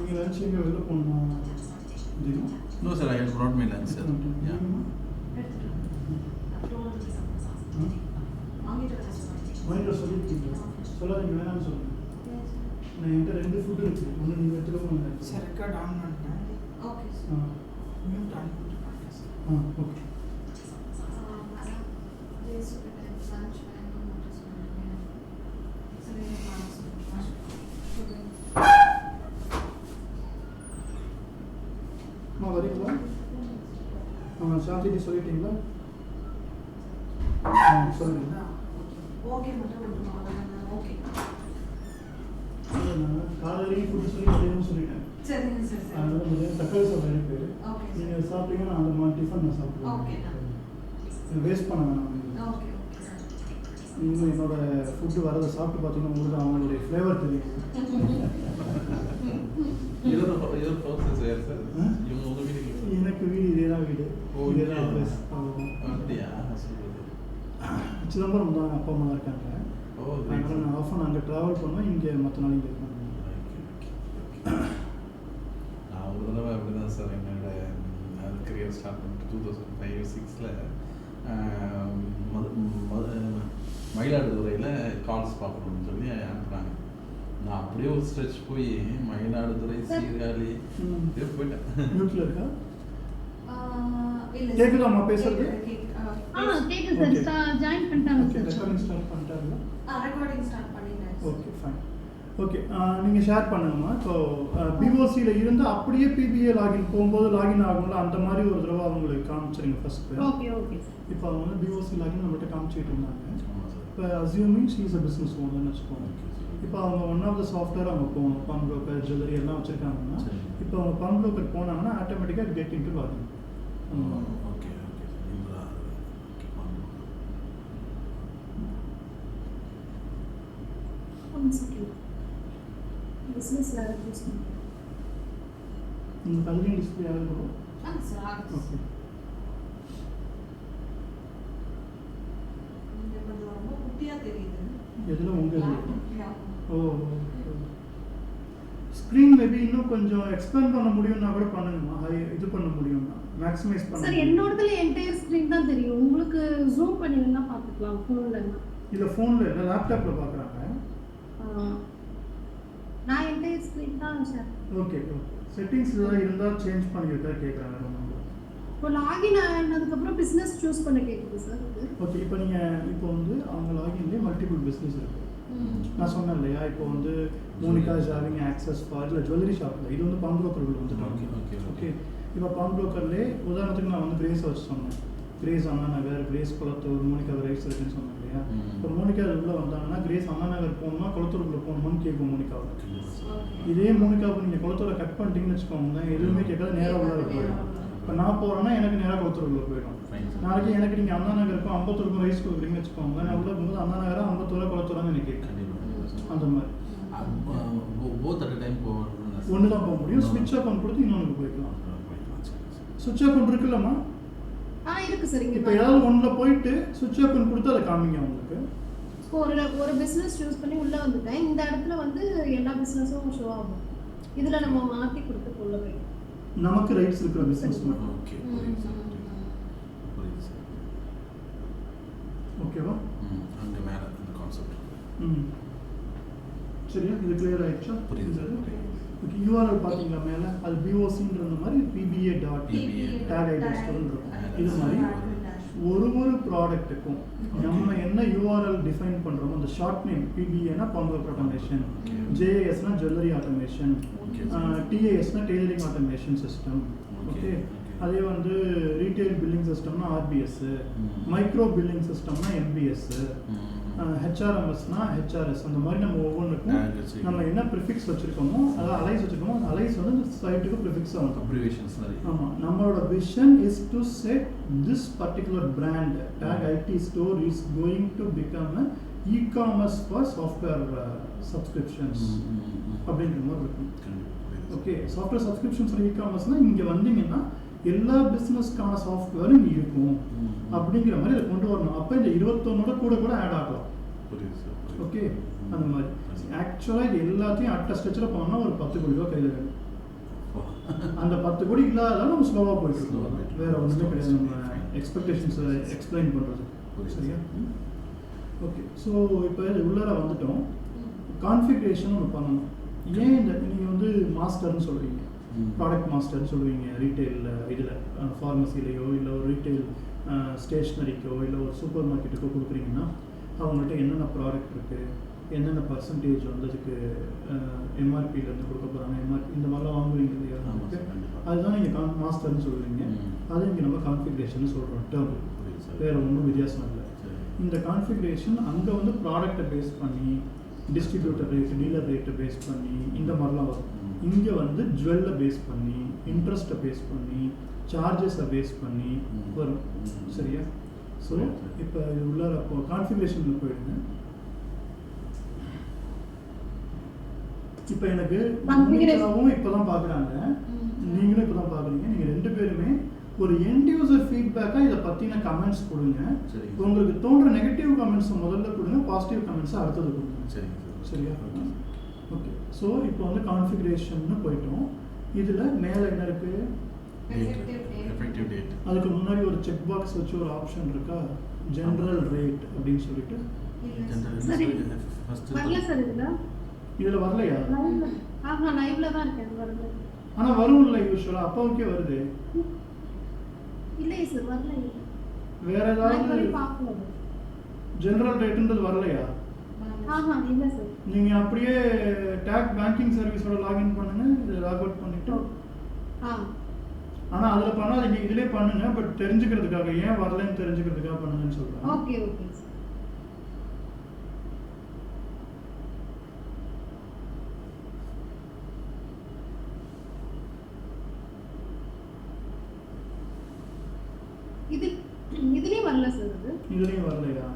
நீங்கள் லஞ்ச் எங்கே வெளில போகணுமா? No sir, I had brought my lunch sir. Yeah. மைண்டில் சொல்லியிருக்கீங்களா? சொல்லாதீங்க, வேணாம்னு சொல்லுங்கள். நான் என்கிட்ட 2 ஃபுட்டு இருக்குது. ஒன்று நீங்கள் எடுத்துக்கோங்க. சார் ரெக்கார்ட் ஆன் பண்ணிட்டேன். ஓகே ஆ மியூட் ஆன் பண்ணிட்டேன் சார். ஓகே. வரீங்களா? சாந்திக்கு சொல்லிட்டீங்களா? சொல்லுங்க. ஓகே மட்டும் ஓகே. நான் காலையிலேயே ஃபுட்டு சொல்லி மதியமும் சொல்லிட்டேன். சரிங்க சார். அதனால மதியம் தக்காளி சாதம் இருக்கு. ஓகே. நீங்கள் சாப்பிட்டீங்கன்னா அந்த மாதிரி டிஃபன் நான் சாப்பிடுவேன். ஓகே. வேஸ்ட் பண்ண வேணாம். Okay okay sir. நீங்கள் என்னோட ஃபுட்டு வரதை சாப்பிட்டு பார்த்தீங்கன்னா உங்களுக்கு அவங்களுடைய ஃப்ளேவர் தெரியும். Your house is where sir? இவங்க உங்க வீட்டுக்கு? எனக்கு வீடு இதே தான் வீடு. இதே தான் ஆஃபீஸ். அப்படியா? சிதம்பரம் தான் அப்பா அம்மா இருக்காங்க. அதனால நான் ஆஃபன் அங்கே ட்ராவல் பண்ணுவேன், இங்கே மற்ற நாள் இங்கே இருப்பேன். நான் ஒரு தடவை அப்படி தான் சார் என்னோட கரியர் ஸ்டார்ட் பண்ணிட்டு 2005-06 மயிலாடுதுறையில் கால்ஸ் பார்க்கணும்னு சொல்லி அனுப்புனாங்க. நான் அப்படியே ஒரு ஸ்ட்ரெச் போய் மயிலாடுதுறை சீர்காழி போயிட்டேன். மியூட்ல இருக்கா? இல்ல கேக்குதாமா பேசுறது? கேக்குது சார். ஜாயின் பண்ணிட்டாங்க சார். ரெக்கார்டிங் ஸ்டார்ட் பண்ணிட்டாங்களா? ரெக்கார்டிங் ஸ்டார்ட் பண்ணிட்டேன். Okay fine. ஓகே, நீங்கள் ஷேர் பண்ணுங்கம்மா. ஸோ பிஓசியில் இருந்து அப்படியே பிபிஏ லாகின் போகும்போது லாகின் ஆகும்ல, அந்த மாதிரி ஒரு தடவை அவங்களுக்கு காமிச்சிருங்க ஃபர்ஸ்ட். Okay okay. இப்போ அவங்க வந்து பிஓசி லாகின் நம்மகிட்ட காமிச்சிட்டு இருந்தாங்க. இப்போ assuming she is a business ஓனர்னு வச்சுக்கோங்க. இப்போ அவங்க ஒன் ஆஃப் த சாஃப்ட்வேர் அவங்க போகணும், பான் ப்ரோக்கர் ஜுவல்லரி எல்லாம் வச்சுருக்காங்கன்னா, இப்போ அவங்க பான் ப்ரோக்கர் போனாங்கன்னா ஆட்டோமேட்டிக்காக get into login. Okay okay. பிஸ்னஸ்ல யூஸ் பண்ணுங்க. உங்களுக்கு அதுலேயும் டிஸ்பிளே ஆகுது. Sir okay. ரொம்ப குட்டியா தெரியுது. எதில் உங்கள் ஓ ஸ்க்ரீன் மேபி இன்னும் கொஞ்சம் எக்ஸ்பேண்ட் பண்ண முடியும்னா கூட பண்ணுங்கம்மா. இது பண்ண முடியும்னா மேக்ஸிமைஸ் பண்ண. சார் என்னோடதுல என்டையர் ஸ்கிரீன் தான் தெரியும். உங்களுக்கு ஜூம் பண்ணினா பார்த்துக்கலாம் ஃபோன்ல. இல்ல ஃபோன்ல இல்ல, லேப்டாப்ல பார்க்கறாங்க. நான் என்டையர் ஸ்கிரீன் தான் சார். Okay okay. செட்டிங்ஸ் ஏதாவது இருந்தா சேஞ்ச் பண்ணிக்கிட்டா கேக்குறாங்க ரொம்ப. இப்போ லாகின் ஆனதுக்கு அப்புறம் பிசினஸ் சூஸ் பண்ண கேக்குது சார். ஓகே, இப்போ நீங்க இப்போ வந்து அவங்க லாகின்லயே மல்டிபிள் பிசினஸ் இருக்கு. நான் சொன்னேன் இல்லையா, இப்போ வந்து Monica is having access for இல்லை ஜுவல்லரி ஷாப்ல இது வந்து பான் ப்ரோக்கர்கள் வந்துட்டாங்க. ஓகே, இப்போ பான் ப்ரோக்கர்லேயே உதாரணத்துக்கு நான் வந்து கிரேஸ் வச்சு சொன்னேன். Grace Anna Nagar, grace Kulathur, Monica rights இருக்குன்னு சொன்னேன் இல்லையா. இப்போ மோனிகா உள்ள வந்தாங்கன்னா கிரேஸ் அண்ணா நகர் போகணுமா குளத்தூருக்குள்ள போகணுமான்னு கேட்கும் மோனிகாவை. இதே மோனிகாவுக்கு நீங்கள் குளத்தூரை கட் பண்ணிட்டீங்கன்னு வச்சுக்கோங்களேன், எதுவுமே கேட்காது, நேராக உள்ள போயிடும். இப்போ நான் போகிறேன்னா எனக்கு நேராக குளத்தூருக்குள்ள போயிடும். நாளைக்கு எனக்கு நீங்கள் அண்ணா நகருக்கும் அம்பத்தூருக்கும் ரைஸ் கொடுக்குறீங்கன்னு வச்சுக்கோங்க, நான் உள்ள போகும்போது அண்ணா நகரா அம்பத்தூரா குளத்தூரான்னு எனக்கு கேட்கும். அந்த மாதிரி ஒன்று தான் போக முடியும். ஸ்விட்ச் அக்கௌண்ட் கொடுத்து இன்னொன்று போய்க்கலாம். ஸ்விட்ச் அக்கௌண்ட் இருக்குல்லம்மா? இருக்கு சார். இப்போ ஏதாவது ஒன்றில் போயிட்டு ஸ்விட்ச் அக்கௌண்ட் கொடுத்து அதை காமிங்க உங்களுக்கு. ஒரு பிஸ்னஸ் சூஸ் பண்ணி உள்ளே வந்துட்டேன். இந்த இடத்துல வந்து எல்லா பிஸ்னஸும் ஷோ ஆகும். இதில் நம்ம மாற்றி கொடுத்து கொள்ள போயிடும். நமக்கு ரைட்ஸ் இருக்கிற பிஸ்னஸ் மட்டும். ஓகேவா? அங்கே மேலே அந்த கான்செப்ட். சரியா? இது கிளியர் ஆயிடுச்சா? புரியுது. ஓகே, யூஆர்எல் பார்த்தீங்களா மேலே? அது பிஓசின்ற மாதிரி PBA.tag இருக்கும். இது மாதிரி ஒரு ப்ராடக்ட்டுக்கும் நம்ம என்ன யூஆர்எல் டிஃபைன் பண்ணுறோமோ அந்த ஷார்ட் நேம் PBAனா பாம்பர் ஆட்டோமேஷன், JASனா ஜுவல்லரி ஆட்டோமேஷன், TASனா டெய்லரிங் ஆட்டோமேஷன் சிஸ்டம். ஓகே, அதே வந்து ரீட்டைல் பில்லிங் சிஸ்டம்னா RBS, மைக்ரோ பில்லிங் சிஸ்டம்னா MBS, HRMSனா HRS. அந்த மாதிரி நம்ம ஒவ்வொன்றுக்கும் நம்ம என்ன ப்ரிஃபிக்ஸ் வச்சுருக்கோமோ, அதாவது அலைஸ் வச்சுருக்கோமோ, அந்த அலைஸ் வந்து இந்த சைட்டுக்கு ப்ரிஃபிக்ஸ் ஆகும். அப்ரிவேஷன்ஸ் மாதிரி. ஆமாம், நம்மளோட vision is to set this particular brand take IT store is going to become a e-commerce for software subscriptions அப்படின்ற மாதிரி இருக்கும். ஓகே, சாஃப்ட்வேர் சப்ஸ்கிரிப்ஷன்ஸ் ஃபார் இ-காமர்ஸ்னால் இங்கே வந்தீங்கன்னா எல்லா பிஸ்னஸ்க்கான சாஃப்ட்வேரும் இங்கே இருக்கும் அப்படிங்கிற மாதிரி அதை கொண்டு வரணும். அப்போ இந்த 21 கூட ஆட் ஆகலாம். ஓகே, அந்த மாதிரி ஆக்சுவலாக இது எல்லாத்தையும் அட்ட ஸ்ட்ரெச்சில் போனோம்னா ஒரு 10 கோடி ரூபா கையில் வேணும். அந்த 10 கோடி இல்லாததால நம்ம ஸ்லோவாக போயிட்டு Slow-ஆ இருக்கோம். போயிட்டு வேற ஒன்றுமே இருக்கோம். கிடையாது. நம்ம Fine. எக்ஸ்பெக்டேஷன்ஸை எக்ஸ்பிளைன் பண்ணுறது. சரியா? ஓகே. ஸோ இப்போ இது உள்ளார வந்துட்டோம். கான்ஃபிகரேஷன் ஒன்று பண்ணணும். ஏன் இந்த நீங்கள் வந்து மாஸ்டர்னு சொல்கிறீங்க, ப்ராடக்ட் மாஸ்டர்னு சொல்லுவீங்க ரீட்டைலில், இதில் ஃபார்மசிலேயோ இல்லை ஒரு ரீட்டைல் ஸ்டேஷ்னரிக்கோ இல்லை ஒரு சூப்பர் மார்க்கெட்டுக்கோ கொடுக்குறீங்கன்னா அவங்கள்ட்ட என்னென்ன ப்ராடக்ட் இருக்குது, என்னென்ன பர்சன்டேஜ் வந்து அதுக்கு எம்ஆர்பியிலேருந்து கொடுக்க போகிறாங்க, எம்ஆர்பி இந்த மாதிரிலாம் வாங்குவீங்க இல்லையா? அதுதான் நீங்கள் மாஸ்டர்னு சொல்லுவீங்க. அது இங்கே நம்ம கான்ஃபிகரேஷன் சொல்கிறோம் டேர்ம். வேறு ஒன்றும் வித்தியாசம் இல்லை. இந்த கான்ஃபிகரேஷன் அங்கே வந்து ப்ராடக்டை பேஸ் பண்ணி டிஸ்ட்ரிபியூட்டர் ரேட், டீலர் ரேட்டை பேஸ் பண்ணி இந்த மாதிரிலாம் வரும். இங்கே வந்து ஜுவல்லை பேஸ் பண்ணி, இன்ட்ரெஸ்ட்டை பேஸ் பண்ணி, சார்ஜஸை பேஸ் பண்ணி வரும். சரியா? ஸோ இப்போ இது உள்ள அப்போ கான்ஃபிகரேஷனில் போயிடுங்க. இப்போ எனக்கு இப்போ தான் பார்க்குறாங்க, நீங்களும் இப்போ தான் பார்க்குறீங்க. நீங்கள் 2 பேருமே ஒரு எண்ட் யூசர் ஃபீட்பேக்காக இதை பற்றின கமெண்ட்ஸ் கொடுங்க. உங்களுக்கு தோன்ற நெகட்டிவ் கமெண்ட்ஸை முதல்ல கொடுங்க, பாசிட்டிவ் கமெண்ட்ஸை அடுத்தது கொடுங்க. சரியா? ஓகே. ஸோ இப்போ வந்து கான்ஃபிகரேஷன்னு போயிட்டோம். இதில் மேலே என்ன இருக்குது? Effective date. அதுக்கு முன்னாடி ஒரு செக் பாக்ஸ் வச்சு ஒரு ஆப்ஷன் இருக்கா, ஜென்ரல் ரேட் அப்படின்னு சொல்லிட்டு. சரி வரல சார் இதில் வரலையா? லைவ்ல தான் இருக்கேன், வரல. ஆனால் வரும் இல்லை யூஸ்வலாக, அப்பாவுக்கே வருது. இல்லையே சார் வரல. வேற ஏதாவது பார்க்கல. ஜெனரல் ரேட்ன்றது வரலையா? இல்லை சார். நீங்கள் அப்படியே டேக் பேங்கிங் சர்வீஸோட லாகின் பண்ணுங்க, இதை லாக் அவுட் பண்ணிட்டு. ஆனால் அதில் பண்ணாதீங்க, இதிலே பண்ணுங்க. பட் தெரிஞ்சுக்கிறதுக்காக, ஏன் வரலன்னு தெரிஞ்சுக்கிறதுக்காக பண்ணுங்கன்னு சொல்கிறேன். Okay okay sir. இதுலயும் வரல சார். இதுலயும் வரலையா?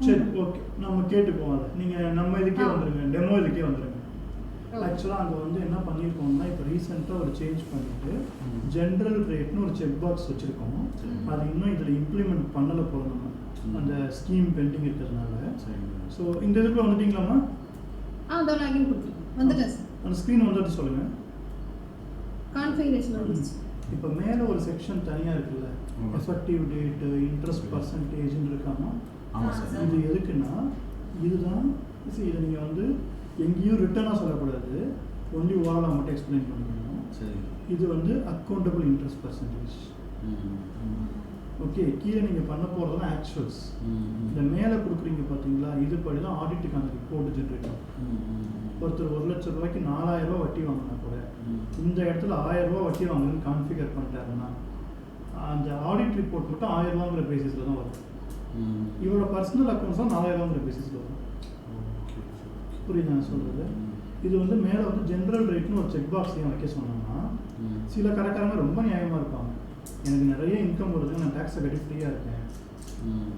சரி ஓகே, நம்ம கேட்டுக்குவோம். அதை நீங்கள் நம்ம இதுக்கே வந்துருங்க, டெமோ இதுக்கே வந்துருங்க. ஆக்சுவலாக அங்கே வந்து என்ன பண்ணியிருக்கோம்னா, இப்போ ரீசெண்டாக ஒரு சேஞ்ச் பண்ணிட்டு ஜென்ரல் ரேட்னு ஒரு செக் பாக்ஸ் வச்சுருக்கோம். அது இன்னும் இதில் இம்ப்ளிமெண்ட் பண்ணலை போல, நம்ம அந்த ஸ்கீம் பெண்டிங் இருக்கிறதுனால. ஸோ இந்த இதுக்குள்ள வந்துட்டீங்களாம்மா? அதோ லாகின் கொடுத்துருக்கோம், வந்துட்டேன் சார். அந்த ஸ்க்ரீன் வந்துட்டு சொல்லுங்கள். கான்ஃபிகரேஷன் வந்துச்சு. இப்போ மேலே ஒரு செக்ஷன் தனியாக இருக்குல்ல, எஃபெக்டிவ் டேட்டு, இன்ட்ரெஸ்ட் பர்சன்டேஜ்னு இருக்காமா? இது எதுக்குன்னா, இதுதான் இதை நீங்கள் வந்து எங்கேயும் ரிட்டனாக சொல்லக்கூடாது, ஒன்லி ஓவராலாக மட்டும் எக்ஸ்பிளைன் பண்ணிக்கணும். இது வந்து அக்கௌண்டபிள் இன்ட்ரெஸ்ட் பர்சன்டேஜ். ஓகே. கீழே நீங்கள் பண்ண போகிறதுலாம் ஆக்சுவல்ஸ். இந்த மேலே கொடுக்குறீங்க பார்த்தீங்களா, இது படி தான் ஆடிட்டுக்கான ரிப்போர்ட் ஜென்ரேட் ஆகும். ஒருத்தர் 1 லட்ச ரூபாய்க்கு 4000 ரூபா வட்டி வாங்கினா கூட இந்த இடத்துல 1000 ரூபா வட்டி வாங்குன்னு கான்ஃபிகர் பண்ணிட்டாருன்னா அந்த ஆடிட் ரிப்போர்ட் மட்டும் 1000 ரூபாங்கிற பேசிஸில் தான் வரும். இவரோட பர்சனல் அக்கௌண்ட்ஸ் தான் 4000 ரூபாங்கிற பேசிஸில் வரும். புரியுது நான் சொல்கிறது? இது வந்து மேலே வந்து ஜென்ரல் ரேட்னு ஒரு செக் பாக்ஸ் ஏன் வைக்க சொன்னோம்னா, சில கடைக்காரங்க ரொம்ப நியாயமாக இருப்பாங்க. எனக்கு நிறைய இன்கம் வருது, நான் டேக்ஸை கட்டி ஃப்ரீயாக இருக்கேன்,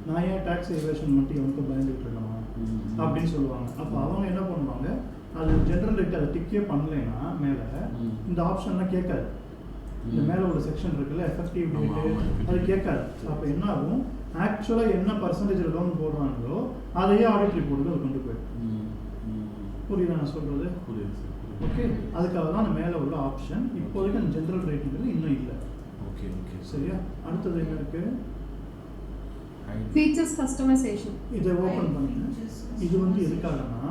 நான் ஏன் டேக்ஸ் எவேஷன் மட்டும் இவனுக்கு பயந்துகிட்டு இருக்கணும் அப்படின்னு சொல்லுவாங்க. அப்போ அவங்க என்ன பண்ணுவாங்க, அது ஜென்ரல் ரேட் அதை டிக்கே பண்ணலைன்னா மேலே இந்த ஆப்ஷன்லாம் கேட்காது. இந்த மேலே ஒரு செக்ஷன் இருக்குல்ல, எஃபெக்டிவ் டேட்டு, அது கேட்காது. அப்போ என்ன ஆகும், ஆக்சுவலாக என்ன பர்சன்டேஜில் லோன் போடுறாங்களோ அதையே ஆடிட் ரிப்போர்ட்டுக்கு அது கொண்டு போயிடும். புரியுதா நான் சொல்கிறது? ஓகே. அதுக்காக தான் அந்த மேலே உள்ள ஆப்ஷன். இப்போதைக்கு அந்த ஜென்ரல் ரேட்டுங்கிறது இன்னும் இல்லை. Okay okay. சரியா? அடுத்தது என்ன இருக்குது? Features customisation. இதை ஓப்பன் பண்ணுங்க. இது வந்து எதுக்காகனா,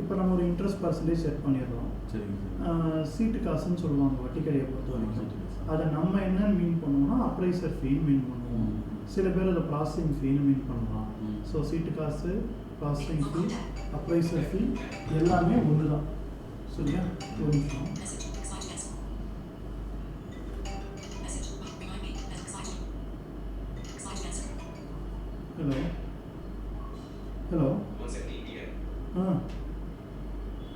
இப்போ நம்ம ஒரு இன்ட்ரெஸ்ட் பர்சன்டேஜ் செட் பண்ணிடுறோம். சீட்டு காசுன்னு சொல்லுவாங்க வட்டி கடையை பொறுத்த வரைக்கும். அதை நம்ம என்னன்னு மீன் பண்ணுவோம்னா அப்ரைசர் ஃபீன்னு மீன் பண்ணுவோம். சில பேர் அதை ப்ராசஸிங் ஃபீன்னு மீன் பண்ணலாம். ஸோ சீட்டு காசு, ப்ராசஸிங் ஃபீ, அப்ரைசர் ஃபீ எல்லாமே ஒன்று தான். சரியா? ஒரு நிமிஷம். Hello hello.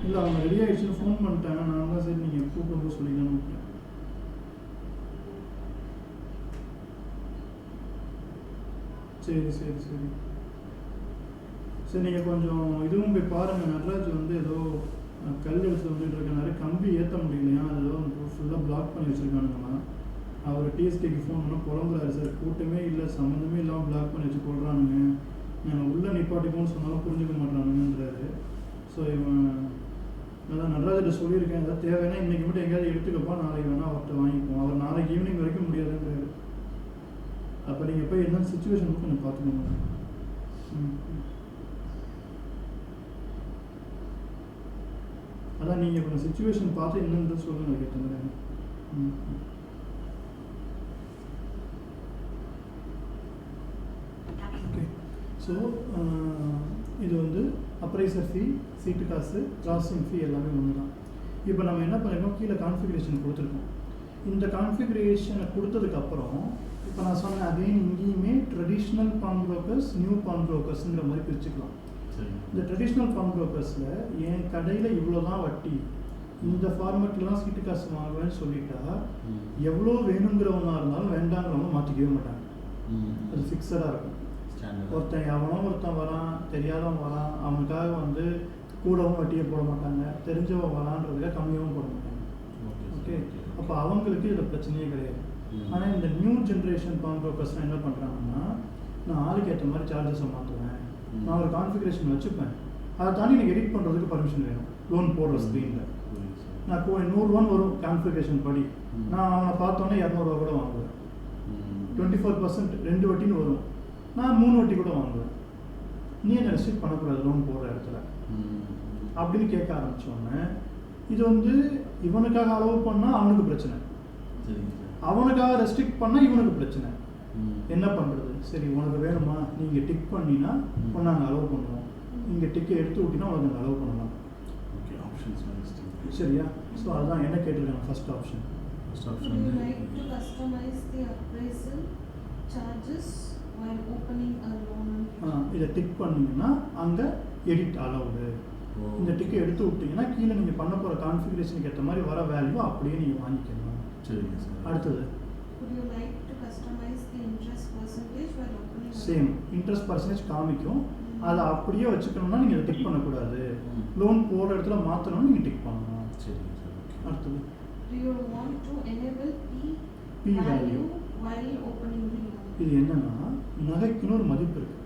இல்லை அவங்க ரெடி ஆகிடுச்சுன்னு ஃபோன் பண்ணிட்டாங்க. நான் தான் சரி நீங்கள் கூப்பிடும்போது சொல்லிக்கலாம்னு விட்டேன். சரி சரி சரி சரி. நீங்கள் கொஞ்சம் இதுவும் போய் பாருங்கள். நடராஜ் வந்து ஏதோ கல் எடுத்து வந்துட்டு இருக்கனாரு, கம்பி ஏற்ற முடியலையா, அது ஏதோ ஃபுல்லாக பிளாக் பண்ணி வச்சுருக்கானுங்கண்ணா. அவர் டிஎஸ்கேக்கு ஃபோன் பண்ணால் புலம்புறாரு, சார் கூட்டமே இல்லை, சம்மந்தமே இல்லாமல் பிளாக் பண்ணி வச்சு கொள்றானுங்க, நாங்கள் உள்ளே நிப்பாட்டிப்போன்னு சொன்னாலும் புரிஞ்சுக்க மாட்டானுங்கன்றாரு. ஸோ இவன் அதான் நடராஜர்கிட்ட சொல்லியிருக்கேன், ஏதாவது தேவைன்னா இன்றைக்கி மட்டும் எங்கேயாவது எடுத்துக்கப்பா, நாளைக்கு வேணால் அவர்கிட்ட வாங்கிப்போம். அவர் நாளைக்கு ஈவினிங் வரைக்கும் முடியாதுன்றாரு. அப்போ நீங்கள் போய் என்ன சுச்சுவேஷன் கொஞ்சம் பார்த்துக்கோங்க. அதான் நீங்கள் கொஞ்சம் சுச்சுவேஷன் பார்த்து என்னன்னு சொல்லுங்கள், அதுக்கு ஏற்ற மாதிரி. ஓகே. ஸோ இது வந்து அப்ரைசர் ஃபீ, சீட்டு காசு, ப்ராசஸிங் ஃபீ எல்லாமே ஒன்று தான். இப்போ நம்ம என்ன பண்ணிருக்கோம், கீழே கான்ஃபிகரேஷன் கொடுத்துருக்கோம். இந்த கான்ஃபிகரேஷனை கொடுத்ததுக்கப்புறம் இப்போ நான் சொன்னேன் அகைன் இங்கேயுமே ட்ரெடிஷ்னல் பான் ப்ரோக்கர்ஸ், நியூ பான் ப்ரோக்கர்ஸுங்கிற மாதிரி பிரிச்சுக்கலாம். இந்த ட்ரெடிஷ்னல் பான் ப்ரோக்கர்ஸில் என் கடையில் இவ்வளோ தான் வட்டி, இந்த ஃபார்மேட்டில் தான் சீட்டு காசு வாங்குவேன்னு சொல்லிட்டா எவ்வளோ வேணுங்கிறவங்க இருந்தாலும் வேண்டாங்கிறவங்க மாற்றிக்கவே மாட்டாங்க. அது ஃபிக்ஸடாக இருக்கும். ஒருத்தன் வரான், தெரியாதவன் வரான், அவனுக்காக வந்து கூடவும் வட்டியை போட மாட்டாங்க, தெரிஞ்சவன் வரான்றதுக்காக கம்மியாகவும் போட மாட்டாங்க. ஓகே, அப்போ அவங்களுக்கு இதில் பிரச்சனையே கிடையாது. ஆனால் இந்த நியூ ஜென்ரேஷன் பான் ப்ரோக்கர்ஸ்லாம் என்ன பண்ணுறாங்கன்னா, நான் ஆளுக்கு ஏற்ற மாதிரி சார்ஜஸை மாற்றுவேன், நான் ஒரு கான்ஃபிகரேஷன் வச்சுப்பேன், அதை தாண்டி எனக்கு எடிட் பண்ணுறதுக்கு பர்மிஷன் வேணும். லோன் போடுற ஸ்க்ரீனில் நான் 100 வரும் கான்ஃபிகரேஷன் படி, நான் அவனை பார்த்தோன்னே 200 கூட வாங்குவேன். 24% 2 வட்டின்னு வரும், நான் 3 வட்டி கூட வாங்குவேன். நீ என்ன ரெஸ்ட்ரிக்ட் பண்ணக்கூடாது லோன் போடுற இடத்துல அப்படின்னு கேட்க ஆரம்பித்தோன்னே, இது வந்து இவனுக்காக அலோவ் பண்ணால் அவனுக்கு பிரச்சனை, அவனுக்காக ரெஸ்ட்ரிக்ட் பண்ணால் இவனுக்கு பிரச்சனை. என்ன பண்ணுறது? சரி, உனக்கு வேணுமா, நீங்கள் டிக் பண்ணினா உன்னை நாங்கள் அலோவ் பண்ணுவோம், நீங்கள் டிக்கை எடுத்து விட்டினா உனக்கு நாங்கள் அலோவ் பண்ணலாம். சரியா? ஸோ அதுதான் என்ன கேட்டிருக்காங்க ஃபர்ஸ்ட் ஆப்ஷன். இதை டிக் பண்ணிங்கன்னா அங்கே எடிட் அலவுடு. இந்த டிக்கை எடுத்து விட்டிங்கன்னா கீழே நீங்கள் பண்ண போகிற கான்ஃபிகரேஷனுக்கு ஏற்ற மாதிரி வர வேல்யூ அப்படியே நீங்கள் வாங்கிக்கணும். சரிங்க சார். அடுத்தது சேம் இன்ட்ரெஸ்ட் பர்சன்டேஜ் காமிக்கும், அதை அப்படியே வச்சுக்கணும்னா நீங்கள் இதை டிக் பண்ணக்கூடாது. லோன் போகிற இடத்துல மாற்றணும்னு நீங்கள் டிக் பண்ணணும். சரிங்க சார். அடுத்தது P வேல்யூ. இது என்னன்னா, நகைக்குன்னு ஒரு மதிப்பு இருக்குது.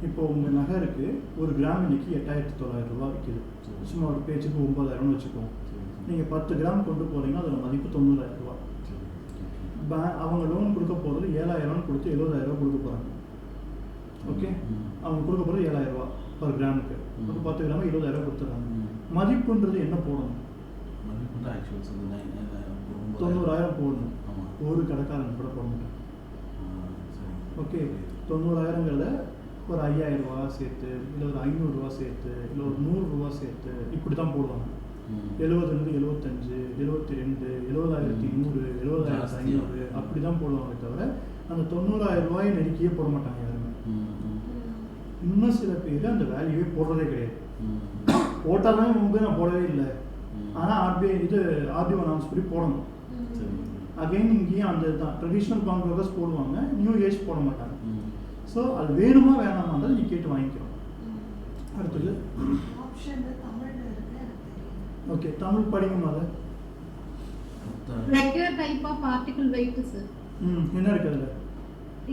இப்போ உங்கள் நகை இருக்குது, ஒரு கிராம் இன்னைக்கு 8,900 ரூபா விற்கிது. சும்மா ஒரு பேச்சுக்கு 9,000 வச்சுக்கோம். நீங்கள் 10 கிராம் கொண்டு போகிறீங்கன்னா அதோட மதிப்பு 90,000 ரூபா. அவங்க லோன் கொடுக்க போகிறது 7,000 கொடுத்து 70,000 ரூபா கொடுக்க போகிறாங்க. ஓகே, அவங்க கொடுக்க போகிறது 7,000 ரூபா பர் கிராமுக்கு. அப்போ 10 கிராம் 20,000 கொடுத்துட்றாங்க. மதிப்புன்றது என்ன போடணும்? 90,000 போடணும். ஒரு கடைக்காரங்க கூட போட மாட்டாங்க. ஓகே, 90,000ங்கிறத ஒரு 5,000 ரூபா சேர்த்து, இல்லை ஒரு 500 ரூபா சேர்த்து, இல்லை ஒரு 100 ரூபா சேர்த்து இப்படி தான் போடுவாங்க. 70 75, 72, 70,100, 70,500 அப்படி தான் போடுவாங்க தவிர அந்த 90,000 ரூபாயை நெருக்கியே போட மாட்டாங்க யாருமே. இன்னும் சில பேர் அந்த வேல்யூவே போடுறதே கிடையாது. போட்டால் தான் முன்பு நான் போடவே இல்லை, ஆனால் ஆர்டிஓ அனௌன்ஸ் பண்ணி போடணும். அகைன் இங்கேயும் அந்த தான் ட்ரெடிஷ்னல் பான் ப்ரோக்கர்ஸ் போடுவாங்க, நியூ ஏஜ் போட மாட்டாங்க. ஸோ அது வேணுமா வேணாமான்றது நீ கேட்டு வாங்கிக்கிறோம். அடுத்தது ஓகே, தமிழ் படிக்கும். அதை require type of article weight sir. என்ன இருக்குது அதில்?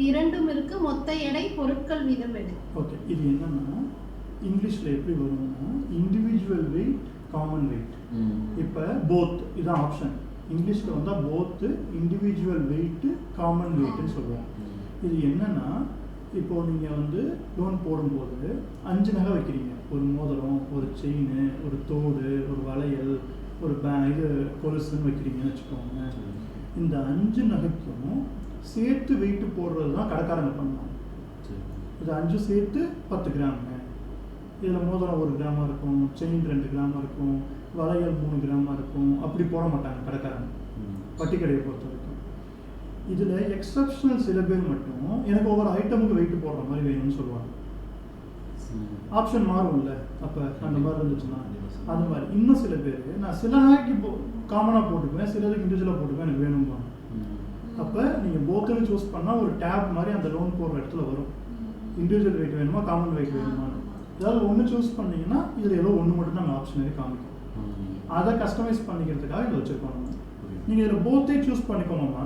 இரண்டும் இருக்கு. மொத்த எடை, பொருட்கள் வீதம் எடை. ஓகே, இது என்னன்னா இங்கிலீஷில் எப்படி வரும்னா இண்டிவிஜுவல் வெயிட், காமன் வெயிட். இப்போ போத் இதான் ஆப்ஷன். இங்கிலீஷில் வந்தால் போத்து, இண்டிவிஜுவல் வெயிட்டு, காமன் வெயிட்டுன்னு சொல்லுவோம். இது என்னன்னா, இப்போது நீங்கள் வந்து லோன் போடும்போது 5 நகை வைக்கிறீங்க. ஒரு மோதிரம், ஒரு செயின், ஒரு தோடு, ஒரு வளையல், ஒரு கொலுசுன்னு வைக்கிறீங்கன்னு வச்சுக்கோங்க. இந்த 5 நகைக்கும் சேர்த்து வெயிட்டு போடுறது தான் கடைக்காரங்க பண்ணுவாங்க. இது 5 சேர்த்து 10 கிராமுங்க. இதில் மோதிரம் 1 கிராமாக இருக்கும், செயின் 2 கிராமாக இருக்கும், வளையல் 3 கிராமாக இருக்கும். அப்படி போட மாட்டாங்க கடைக்காரங்க வட்டி கடையை பொறுத்த வரைக்கும். இதில் எக்ஸப்ஷனல் சில பேர் மட்டும் எனக்கு ஒவ்வொரு ஐட்டமுக்கு வெயிட்டு போடுற மாதிரி வேணும்னு சொல்லுவாங்க. ஆப்ஷன் மாறும்ல, அப்போ அந்த மாதிரி இருந்துச்சுன்னா அது மாதிரி. இன்னும் சில பேர் நான் சில நாளைக்கு காமனாக போட்டுக்குவேன், சிலதுக்கு இண்டிவிஜுவலாக போட்டுக்குவேன், எனக்கு வேணும்பாங்க. அப்போ நீங்கள் போத்துன்னு சூஸ் பண்ணால் ஒரு டேப் மாதிரி அந்த லோன் போடுற இடத்துல வரும். இண்டிவிஜுவல் வெயிட் வேணுமா, காமன் வெயிட் வேணுமான்னு ஏதாவது ஒன்று சூஸ் பண்ணிங்கன்னா இதில் ஏதோ ஒன்று மட்டும் தான் ஆப்ஷனே காமிக்கும். அதை கஸ்டமைஸ் பண்ணிக்கிறதுக்காக இதை வச்சுருக்கோம். நீங்கள் இதில் போத்தே சூஸ் பண்ணிக்கோங்கம்மா.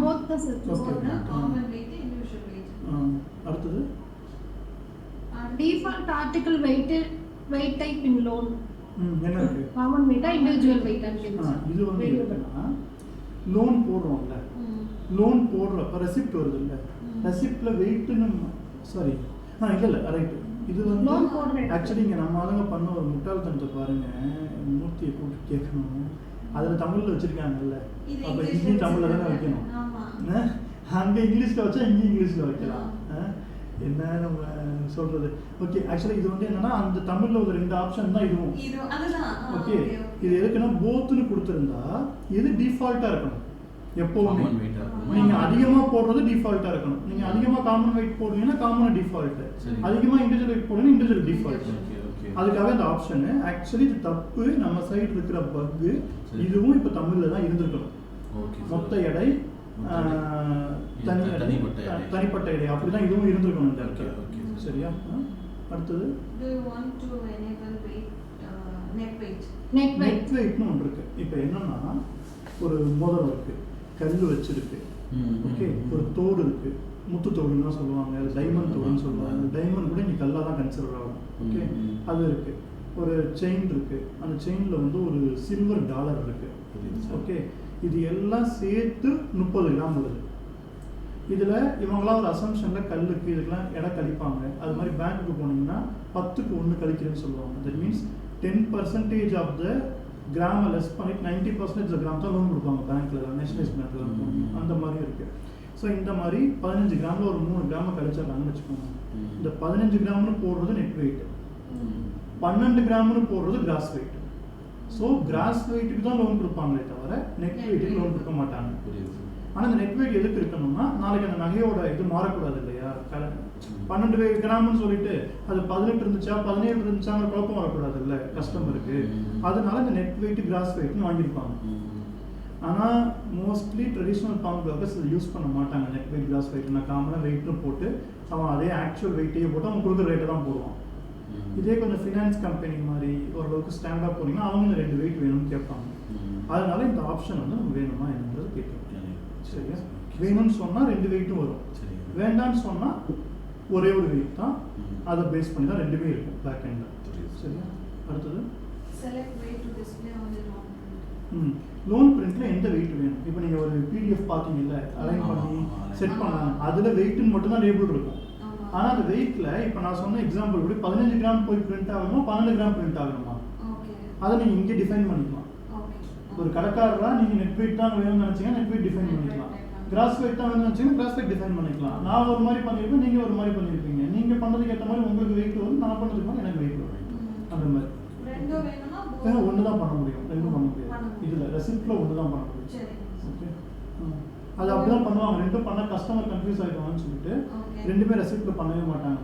போத் தான் சார். ஓகே, அடுத்தது default article weight type in loan. என்ன இருக்கு காமன் வெயிட்டா இண்டிவிஜுவல் வெயிட்டான்னு கேட்குது. இது வந்து என்னன்னா லோன் போடுறோம்ல, லோன் போடுறப்ப ரெசிப்ட் வருது இல்லை, ரெசிப்ட்ல வெயிட்டுன்னு சாரி இல்லை ரைட்டு. இது வந்து Loan போடுற ஆக்சுவலி இங்கே நம்ம ஆளுங்க பண்ண ஒரு முட்டாள்தனத்தை பாருங்க, மூர்த்தியை கூப்பிட்டு கேட்கணும். அதில் தமிழில் வச்சுருக்காங்கல்ல, இது அப்போ இங்கிலீஷ் ஹிந்தி தமிழில் தானே வைக்கணும். அங்கே இங்கிலீஷில் வச்சா இங்கே இங்கிலீஷில் வைக்கலாம். என்ன நம்ம சொல்கிறது. ஓகே, ஆக்சுவலி இது வந்து என்னன்னா அந்த தமிழில் ஒரு 2 ஆப்ஷன் தான் இதுவும். ஓகே, இது எதுக்குன்னா போத்துன்னு கொடுத்துருந்தா இது டிஃபால்ட்டாக இருக்கணும் எப்போவுமே. நீங்கள் அதிகமாக போடுறது டிஃபால்ட்டாக இருக்கணும். நீங்கள் அதிகமாக காமன் வெயிட் போடுறீங்கன்னா காமன் டிஃபால்ட்டு, அதிகமாக இண்டிவிஜுவல் வெயிட் போடுறீங்கன்னா இண்டிவிஜுவல் டிஃபால்ட்டு. அதுக்காக இந்த ஆப்ஷனு ஆக்சுவலி இது தப்பு, நம்ம சைடு இருக்கிற பக்கு. இதுவும் இப்போ தமிழில் தான் இருந்திருக்கணும். மொத்த எடை தனிப்பட்ட எடை அப்படிதான் இதுவும் இருந்திருக்கணும் இந்த இடத்துல. சரியா? அடுத்தது நெட் வெயிட்னு ஒன்று இருக்கு. இப்போ என்னன்னா ஒரு மோதிரம் இருக்கு, கல் வச்சிருக்கு, ஓகே, ஒரு தோடு இருக்கு, முத்து தோடுன்னு தான் சொல்லுவாங்க, டைமண்ட் தோடுன்னு சொல்லுவாங்க. டைமண்ட் கூட இங்கே கல்லாக தான் கன்சிடர் ஆகும். ஓகே, அது இருக்கு. ஒரு செயின் இருக்கு, அந்த செயினில் வந்து ஒரு சில்வர் டாலர் இருக்கு. ஓகே, இது எல்லாம் சேர்த்து 30 கிராம் வருது. இதில் இவங்களாம் ஒரு அசம்ஷனில் கல்லுக்கு இதுக்கெல்லாம் எடை கழிப்பாங்க. அது மாதிரி பேங்க்குக்கு போனீங்கன்னா 10க்கு 1 கழிக்கிறேன்னு சொல்லுவாங்க. தட் மீன்ஸ் 10% ஆஃப் த கிராமை லெஸ் பண்ணி 90% கிராம் தான் லோன் கொடுப்பாங்க பேங்க்கில், நேஷனலைஸ் பேங்க்கில். அந்த மாதிரி இருக்குது. ஸோ இந்த மாதிரி 15 கிராமில் ஒரு 3 கிராமை கழிச்சிடலாம்னு வச்சுக்கோங்க. இந்த 15 கிராம்னு போடுறது நெட் வெயிட், 12 கிராம்னு போடுறது கிராஸ் வெயிட். ஸோ கிராஸ் வெயிட்டுக்கு தான் லோன் கொடுப்பாங்களே தவிர நெட் வெயிட்டுக்கு லோன் கொடுக்க மாட்டாங்க. ஆனால் இந்த நெட் வெயிட் எதுக்கு இருக்கணும்னா நாளைக்கு அந்த நகையோட இது மாறக்கூடாது இல்லையா. 12 கிராம்னு சொல்லிட்டு அது 18 இருந்துச்சா 17 இருந்துச்சாங்கிற குழப்பம் வரக்கூடாது இல்லை கஸ்டமருக்கு. அதனால இந்த நெட் வெயிட் கிராஸ் வெயிட்னு வாங்கியிருப்பாங்க. ஆனால் மோஸ்ட்லி ட்ரெடிஷ்னல் பாம் பிளாக்கர்ஸ் இதை யூஸ் பண்ண மாட்டாங்க. நெட் வெயிட் கிராஸ் வெயிட் நான் காமனாக வெயிட்னு போட்டு அவன் அதே ஆக்சுவல் வெயிட்டையே போட்டு அவன் கொடுக்குற ரேட்டை தான் போடுவான். இதே கொஞ்சம் ஃபினான்ஸ் கம்பெனி மாதிரி ஓரளவுக்கு ஸ்டாண்டர்டாக போனீங்கன்னா அவங்க இந்த 2 வெயிட் வேணும்னு கேட்பாங்க. அதனால இந்த ஆப்ஷன் வந்து நம்ம வேணுமா என்னன்றது கேட்கணும். சரியா? வேணும்னு சொன்னால் 2 வெயிட்டும் வரும், வேண்டாம்னு சொன்னால் ஒரே ஒரு வெயிட் தான். அதை பேஸ் பண்ணி தான் 2மே இருக்கும் பேக் எண்டில். சரியா? அடுத்தது லோன் பிரிண்ட்டில் எந்த வெயிட் வேணும். இப்போ நீங்கள் ஒரு PDF பார்த்தீங்கல்ல, அலைன் பண்ணி செட் பண்ணாங்க, அதில் வெயிட்டுன்னு மட்டும்தான் லேபிள் இருக்கும். ஆனால் அந்த வெயிட்டில் இப்போ நான் சொன்ன எக்ஸாம்பிள் கூட 15 கிராம் போய் பிரிண்ட் ஆகணுமா 12 கிராம் பிரிண்ட் ஆகணுமா அதை நீங்கள் இங்கே டிஃபைன் பண்ணிக்கலாம். ஒரு கடைக்காரராக நீங்கள் நெட் வெயிட் தான் வேணும்னு நினச்சிங்கன்னா நெட் வெயிட் டிஃபைன் பண்ணிக்கலாம். கிராஸ் வெயிட் தான் வேணும்னு நினச்சிங்கன்னா கிராஸ் வெயிட் டிஃபைன் பண்ணிக்கலாம். நான் ஒரு மாதிரி பண்ணியிருப்பேன், நீங்கள் ஒரு மாதிரி பண்ணியிருப்பீங்க. நீங்கள் பண்ணதுக்கு ஏற்ற மாதிரி உங்களுக்கு வெயிட் வரும், நான் பண்ணதுக்கு மாதிரி எனக்கு வெயிட் வரும். அந்த மாதிரி ஒன்று தான் பண்ண முடியும், 2 பண்ண முடியாது. இதில் ரெசிப்டில் 1 தான் பண்ண முடியும். ஓகே, அது அப்படி தான் பண்ணுவாங்க. 2 பண்ணால் கஸ்டமர் கன்ஃபியூஸ் ஆகிடுவாங்கன்னு சொல்லிட்டு 2மே ரெசிப்டில் பண்ணவே மாட்டாங்க.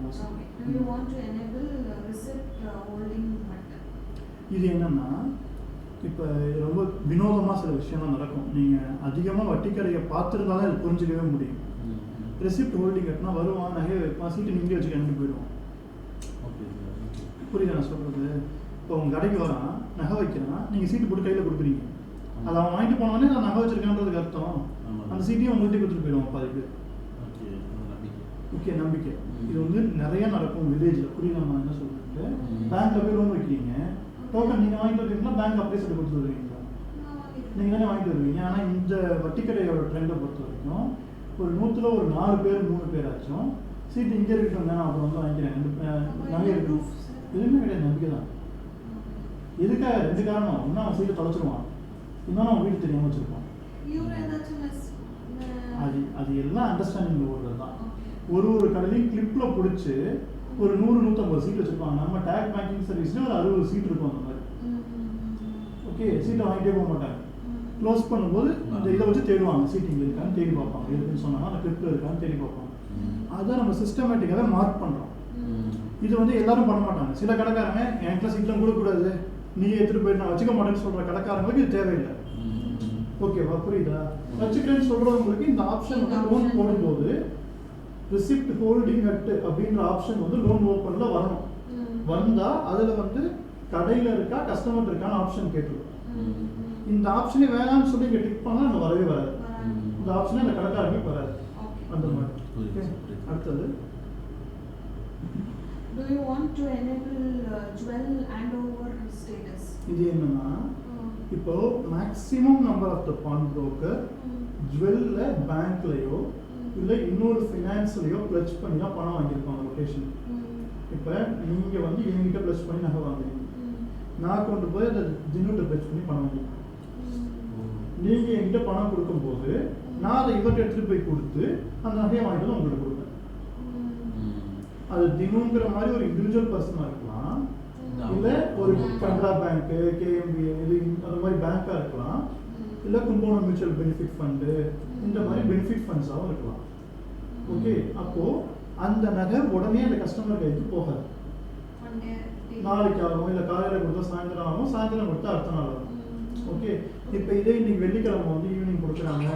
இது என்னன்னா இப்போ ரொம்ப வினோதமாக சில விஷயம்லாம் நடக்கும். நீங்கள் அதிகமாக வட்டிக்கடையை பார்த்துருந்தா தான் இது புரிஞ்சிக்கவே முடியும். ரெசிப்ட் ஹோல்டிங் கட்டினா வருவான், நகையை வைப்பான், சீட்டு நீங்களே வச்சு கிளம்பி போயிடுவான். புரியுது நான் சொல்கிறது? இப்போ உங்கள் கடைக்கு வரான், நகை வைக்கிறான், நீங்கள் சீட்டு போட்டு கையில் கொடுக்குறீங்க. அதை அவன் வாங்கிட்டு போனோடனே நான் நகை வச்சிருக்கேன்றதுக்கு அர்த்தம் அந்த சீட்டையும் உங்கள்கிட்ட கொடுத்துட்டு போயிடுவான் பாதிக்கு. ஓகே, நம்பிக்கை. இது வந்து நிறைய நடக்கும் வில்லேஜில். புரியுது நான் என்ன சொல்லிட்டு? பேங்க்ல போய் லோன் வைக்கிறீங்க, டோக்கன் நீங்கள் வாங்கிட்டு வருவீங்களா, பேங்க் அப்படியே சொல்லி கொடுத்து வருவீங்களா? நீங்கள் தானே வாங்கிட்டு வருவீங்க. ஆனால் இந்த வட்டிக்கடையோட ட்ரெண்டை பொறுத்த வரைக்கும் ஒரு 100ல் ஒரு 4 பேர் 3 பேர் ஆச்சும் சீட்டு இங்கே இருக்கட்டும் தானே அப்புறம் வந்து வாங்கிக்கிறேன் நகை இருக்கணும். எதுவுமே கிடையாது, நம்பிக்கை தான். எதுக்காக? 2 காரணம். ஒன்றும் அவன் சீட்டை தொலைச்சிருவான், இன்னொன்று அவன் வீடு தெரியாமல் வச்சுருப்பான். அது எல்லாம் அண்டர்ஸ்டாண்டிங் ஓடுறது தான். ஒரு கடையிலையும் கிளிப்பில் பிடிச்சி ஒரு 100-150 சீட் வச்சுருப்பாங்க. நம்ம டேக் பேங்கிங் சர்வீஸ்லேயும் ஒரு 60 சீட் இருக்கும் அந்த மாதிரி. ஓகே, சீட்டை வாங்கிட்டே போக மாட்டாங்க. க்ளோஸ் பண்ணும்போது அந்த இதை வச்சு தேடுவாங்க, சீட் இங்கே இருக்கான்னு தேடி பார்ப்பாங்க. இருக்குன்னு சொன்னாங்க, அந்த கிளிப்பில் இருக்கான்னு தேடி பார்ப்பாங்க. அதை நம்ம சிஸ்டமேட்டிக்காகவே மார்க் பண்ணுறோம். இது வந்து எல்லாரும் பண்ண மாட்டாங்க. சில கடைக்காரங்க என்கிட்ட சீட்லாம் கொடுக்கக்கூடாது, நீ எடுத்துகிட்டு போயிட்டு நான் வச்சுக்க மாட்டேன்னு சொல்கிற கடைக்காரங்களுக்கு இது தேவையில்லை. ஓகேவா? புரியுதா? வச்சுக்கிறேன்னு சொல்கிறவங்களுக்கு இந்த ஆப்ஷன் வந்து லோன் போடும்போது ரிசிப்ட் ஹோல்டிங் அட் அப்படின்ற ஆப்ஷன் வந்து லோன் ஓப்பனில் வரணும். வந்தால் அதில் வந்து கடையில் இருக்கா கஸ்டமர் இருக்கான்னு ஆப்ஷன் கேட்டுருவோம். இந்த ஆப்ஷனே வேணாம்னு சொல்லி இங்கே டிக் பண்ணால் அங்கே வரவே வராது. இந்த ஆப்ஷனே அந்த கடைக்காரங்களுக்கு வராது. அந்த மாதிரி. அடுத்தது Do you want to enable jewel handover status? இது என்னன்னா இப்போ maximum number of the pawn broker ஜுவல்ல பேங்க்லயோ இல்ல இன்னொரு ஃபினான்ஸ்லயோ பிளட்ஜ் பண்ணி தான் பணம் வாங்கியிருப்பாங்க லொகேஷன். இப்போ நீங்க வந்து என்கிட்ட பிளட்ஜ் பண்ணி நகை வாங்குறீங்க, நான் கொண்டு போய் அதை தினோட்ட பிளட்ஜ் பண்ணி பணம் வாங்கிப்பேன். நீங்க என்கிட்ட பணம் கொடுக்கும்போது நான் அதை இவர்கிட்ட எடுத்துட்டு போய் கொடுத்து அந்த நகையை வாங்கிட்டு வந்து உங்கள்கிட்ட கொடுப்பேன். அது தினங்கிற மாதிரி ஒரு இண்டிவிஜுவல் பர்சனாக இருக்கலாம், இல்லை ஒரு கனரா பேங்க்கு, கேஎம்பி இது அந்த மாதிரி பேங்காக இருக்கலாம், இல்லை கும்போணம் மியூச்சுவல் பெனிஃபிட் ஃபண்டு இந்த மாதிரி பெனிஃபிட் ஃபண்ட்ஸாகவும் இருக்கலாம். ஓகே, அப்போது அந்த நகை உடனே அந்த கஸ்டமர் கைக்கு போகாது. நாளைக்கு ஆகும், இல்லை காலையில் கொடுத்தா சாயந்தரம் ஆகும், சாயந்தரம் கொடுத்தா அடுத்த நாள் ஆகும். ஓகே, இப்போ இதே இன்னைக்கு வெள்ளிக்கிழமை வந்து ஈவினிங் கொடுக்குறாங்க,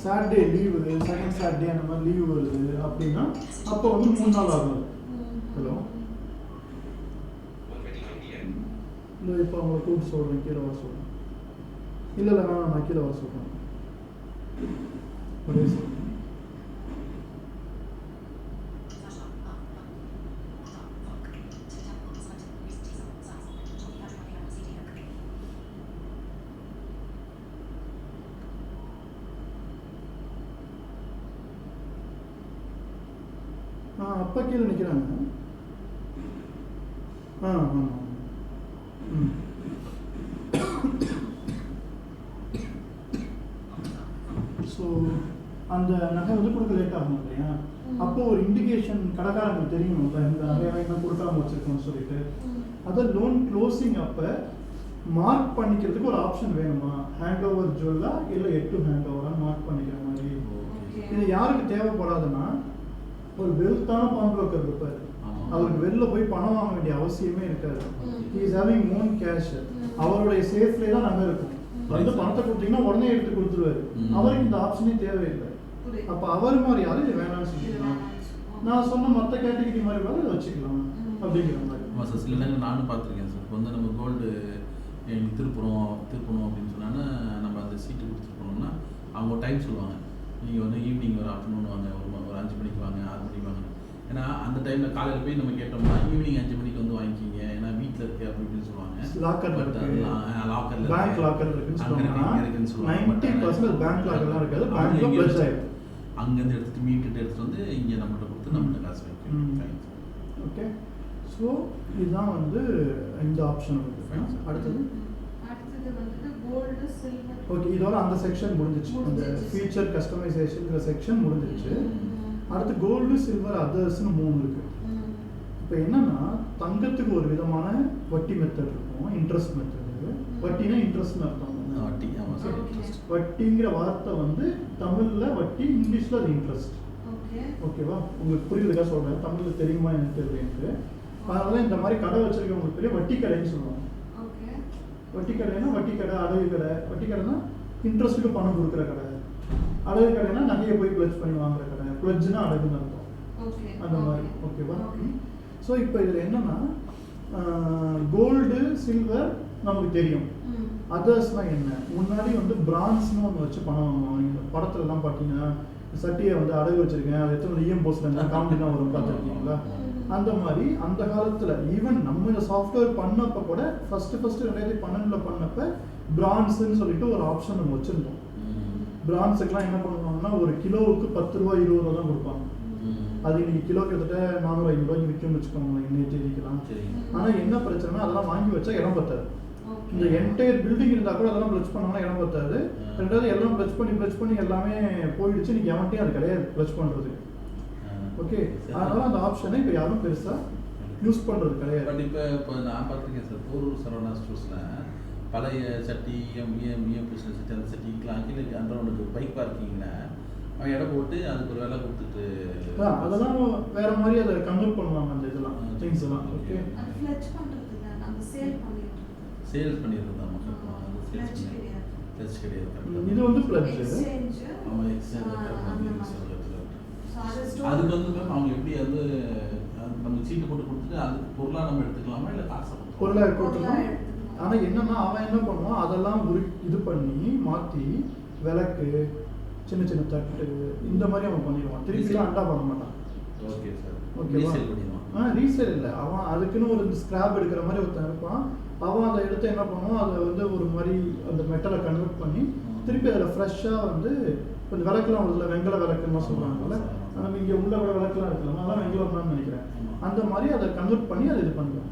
சாட்டர்டே லீவு, செகண்ட் சாட்டர்டே அந்த மாதிரி லீவு வருது அப்படின்னா அப்போ வந்து 3 நாள் ஆகும். ஹலோ, இல்லை இப்போ அவங்களை கூப்பிட்டு சொல்கிறேன், கீழே வர சொல்கிறேன். இல்லை வேணாம், நான் கீழே வர சொல்கிறேன். ஒரே சார் அப்பா கீழே நிற்கிறாங்க. ஆமாம். ஸோ அந்த நகை வந்து கொடுக்க லேட் ஆகும் இல்லையா, அப்போ ஒரு இண்டிகேஷன் கடைக்காரங்களுக்கு தெரியும், இப்போ இந்த நகையை என்ன கொடுக்காம வச்சிருக்கோம்னு சொல்லிட்டு. அதை லோன் க்ளோசிங் அப்போ மார்க் பண்ணிக்கிறதுக்கு ஒரு ஆப்ஷன் வேணுமா, ஹேண்ட் ஓவர் ஜுவல்லா இல்லை எட்டு ஹேண்ட் ஓவராக மார்க் பண்ணிக்கிற மாதிரி. இது யாருக்கு தேவைப்படாதுன்னா ஒரு வெல்த்தான பான் புரோக்கர் இருப்பார், அவருக்கு வெளில போய் பணம் வாங்க வேண்டிய அவசியமே இருக்காது. He is having own cash, அவருடைய சேஃப்லேயே தான் நகை இருக்கும். வந்து பணத்தை கொடுத்தீங்கன்னா உடனே எடுத்து கொடுத்துருவாரு, அவருக்கு இந்த ஆப்ஷனே தேவையில்லை. அப்போ அவர் மாதிரி யாரும் இது வேணாம்னு சொல்லிக்கலாம், நான் சொன்ன மற்ற கேட்டகிரி மாதிரி வேலை இதை வச்சுக்கலாம் அப்படிங்கிற மாதிரி. ஆமாம் சார், சில நேரம் நானும் பார்த்துருக்கேன் சார். இப்போ வந்து நம்ம கோல்டு திருப்பணும் அப்படின்னு சொன்னாங்கன்னா நம்ம அந்த சீட்டு கொடுத்துட்டு போனோம்னா அவங்க டைம் சொல்லுவாங்க, நீங்கள் வந்து ஈவினிங் ஒரு ஆஃப்டர்நூன் வாங்க, ஒரு 5 மணிக்கு வாங்க, 6 மணிக்கு வாங்க. ஏன்னா அந்த டைமில் காலையில் போய் நம்ம கேட்டோம்னா ஈவினிங் 5 மணிக்கு வந்து வாங்கிக்கிங்க, ஏன்னா வீட்டில் இருக்கு அப்படி இப்படின்னு சொல்லுவாங்க. லாக்கர்ல லாக்கர்ல பேங்க் லாக்கர் இருக்குன்னு சொல்லுவாங்க. 90% பேங்க் லாக்கர்லாம் இருக்காது, பேங்க்ல ப்ளஸ் ஆயிடும். அங்கேருந்து மீட்டுட்டு எடுத்துட்டு வந்து இங்கே நம்மகிட்ட கொடுத்து நம்மகிட்ட காசு வைக்கணும். ஓகே, ஸோ இதுதான் வந்து இந்த ஆப்ஷன் இருக்கு. அடுத்தது வந்துட்டு கோல்டு சில்வர். ஓகே, இதோட அந்த செக்ஷன் முடிஞ்சிச்சு, அந்த ஃபீச்சர் கஸ்டமைசேஷன்ங்கிற செக்ஷன் முடிஞ்சிச்சு. அடுத்து கோல்டு சில்வர் அதர்ஸ்னு 3 இருக்கு. இப்போ என்னன்னா தங்கத்துக்கு ஒரு விதமான வட்டி மெத்தட் இருக்கும், இன்ட்ரெஸ்ட் மெத்தட். வட்டினா இன்ட்ரெஸ்ட்னு அர்த்தம். வட்டிங்கிற வார்த்தை வந்து தமிழ்ல வட்டி, இங்கிலீஷ்ல அது இன்ட்ரெஸ்ட். ஓகேவா, உங்களுக்கு புரியுதுக்காக சொல்றேன், தமிழ்ல தெரியுமா எனக்கு தெரியல. அதனால இந்த மாதிரி கடை வச்சிருக்கவங்களுக்கு பெரிய வட்டி கடைன்னு சொல்லுவாங்க. வட்டி கடைனா வட்டி கடை, அடகு கடை. வட்டி கடைனா இன்ட்ரெஸ்ட்டுக்கு பணம் கொடுக்குற கடை. அடகு கடைனா நகையை போய் பிளட்ஜ் பண்ணி வாங்குற கடை. பிளட்ஜ்னா அடகுன்னு அர்த்தம், அந்த மாதிரி. ஓகேவா, ஸோ இப்போ இதில் என்னன்னா கோல்டு சில்வர் நமக்கு தெரியும். அதர்ஸ்லாம் என்ன, முன்னாடி வந்து பிரான்ஸ்னு ஒன்று வச்சு பணம் வாங்குவாங்க. இந்த படத்துலலாம் பார்த்தீங்கன்னா சட்டியை வந்து அடகு வச்சிருக்கேன், அது எத்தனை இஎம் போஸ்ட்ல காமெடி தான் வரும், பார்த்துருக்கீங்களா? அந்த மாதிரி அந்த காலத்தில் ஈவன் நம்ம இந்த சாஃப்ட்வேர் பண்ணப்போ கூட ஃபர்ஸ்ட் 2012 பண்ணப்ப பிரான்ஸ்ன்னு சொல்லிட்டு ஒரு ஆப்ஷன் நம்ம வச்சுருந்தோம். பிரான்ஸுக்கெலாம் என்ன பண்ணுவாங்கன்னா ஒரு கிலோவுக்கு 10 ரூபா 20 ரூபா தான் கொடுப்பாங்க. அது இன்னைக்கு கிலோ கிட்டத்தட்ட 450 ரூபாய்க்கு விற்கும்னு வச்சுக்கோங்க இன்னைக்கு தேதிக்கலாம். ஆனால் என்ன பிரச்சனைனா அதெல்லாம் வாங்கி வச்சா இடம் பத்தாது. இந்த என்டையர் பில்டிங் இருந்தால் கூட அதெல்லாம் பிளட்ஜ் பண்ணோம்னா இடம் பத்தாது. ரெண்டாவது எல்லாம் பிளட்ஜ் பண்ணி எல்லாமே போயிடுச்சு, இன்னைக்கு எவன்ட்டையும் அது கிடையாது பிளட்ஜ் பண்ணுறதுக்கு. ஓகே, அதனால அந்த ஆப்ஷனை இப்போ யாரும் பெருசாக யூஸ் பண்ணுறது கிடையாது. பட் இப்போ நான் பார்த்துருக்கேன் சார், போரூர் சரவணா ஸ்டோர்ஸில் பழைய சட்டி பிஎம் பிஸ்னஸ் சட்டி, அந்த சட்டிக்கெலாம் கீழே அண்டர் பைக் பார்க்கிங்கில் அவன் இடம் போட்டு அதுக்கு ஒரு வேலை கொடுத்துட்டு அதெல்லாம் வேற மாதிரி அதை கன்வெர்ட் பண்ணுவாங்க அந்த இதெல்லாம் திங்ஸ் எல்லாம். ஓகே, அது ஃப்ளட்ஜ் பண்றது இல்ல, நம்ம சேல்ஸ் பண்ணிடுறது. ஆமாம் சார், அது ஃப்ளட்ஜ் கிடையாது. இது வந்து ஃப்ளட்ஜ். ஆமாம், எக்ஸ்சேஞ்ச். அதுக்கு வந்து மேம் அவங்க எப்படி வந்து நம்ம சீட்டு போட்டு கொடுத்துட்டு அதுக்கு பொருளாக நம்ம எடுத்துக்கலாமா இல்லை காசை பொருளாக கொடுத்துக்கலாம். ஆனால் என்னன்னா அவன் என்ன பண்ணுவான், அதெல்லாம் இது பண்ணி மாற்றி விளக்கு, சின்ன சின்ன தட்டு இந்த மாதிரி அவன் பண்ணிடுவான். திருப்பிலாம் அண்டா பண்ண மாட்டான். ஓகே சார், ஓகேவா? ரீசேல் இல்லை, அவன் அதுக்குன்னு ஒரு ஸ்கிராப் எடுக்கிற மாதிரி ஒருத்தன் இருப்பான். அவன் அதை எடுத்து என்ன பண்ணுவான், அதை வந்து ஒரு மாதிரி அந்த மெட்டலை கன்வெர்ட் பண்ணி திருப்பி அதில் ஃப்ரெஷ்ஷாக வந்து கொஞ்சம் விளக்கெலாம் உள்ள வெங்கல விளக்குன்னு சொல்கிறாங்கல்ல, நம்ம இங்கே உள்ள விளக்கெலாம் இருக்கலாம், அதெல்லாம் வெங்கலம்னு நினைக்கிறேன். அந்த மாதிரி அதை கன்வெர்ட் பண்ணி அதை இது பண்ணுவேன்.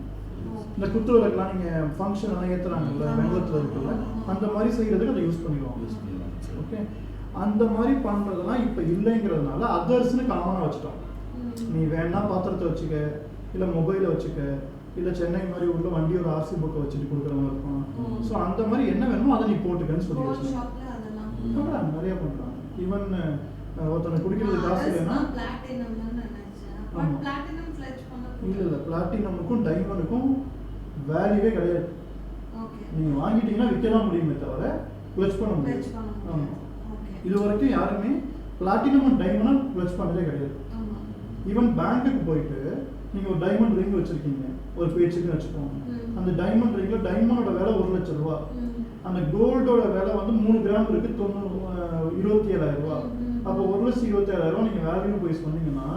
இந்த குத்து விளக்குலாம் நீங்கள் ஃபங்க்ஷன் எல்லாம் ஏற்றுறாங்கல்ல வெங்கலத்தில் இருக்குல்ல, அந்த மாதிரி செய்கிறதுக்கு அதை யூஸ் பண்ணிடுவாங்க. ஓகே, அந்த மாதிரி பண்ணுறதெல்லாம் இப்போ இல்லைங்கிறதுனால அதர்ஸ்னு காமனாக வச்சுட்டோம். நீ வேணா பாத்திரத்தை வச்சுக்க, இல்லை மொபைலை வச்சுக்க, இல்லை சென்னை மாதிரி உள்ள வண்டி ஒரு ஆர்சி புக்கை வச்சுட்டு கொடுக்குறவங்க இருப்பான். ஸோ அந்த மாதிரி என்ன வேணுமோ அதை நீ போட்டுக்கன்னு சொல்லி வச்சுருக்காங்க. நிறைய பண்ணுறாங்க. ஈவன் ஒருத்தனை குடிக்கிறது காசு இல்லைன்னா இல்லை பிளாட்டினமுக்கும் டைமண்டுக்கும் வேல்யூவே கிடையாது. நீங்கள் வாங்கிட்டீங்கன்னா விற்க தான் முடியுமே தவிர பிளச் பண்ண முடியாது. ஆமாம், இது வரைக்கும் யாருமே பிளாட்டினம் அண்ட் டைமண்ட் பிளச் பண்ணதே கிடையாது. ஈவன் பேங்க்குக்கு போயிட்டு நீங்கள் ஒரு டைமண்ட் ரிங் வச்சுருக்கீங்க ஒரு பேச்சுக்குன்னு வச்சுக்கோங்க. அந்த டைமண்ட் ரிங்கில் டைமண்டோட விலை 1 லட்சம் ரூபா, அந்த கோல்டோட விலை வந்து 3 கிராம் இருக்கு 27,000 ரூபா. அப்போ 1,27,000 ரூபா நீங்கள் வேல்யூ போய் சொன்னீங்கன்னா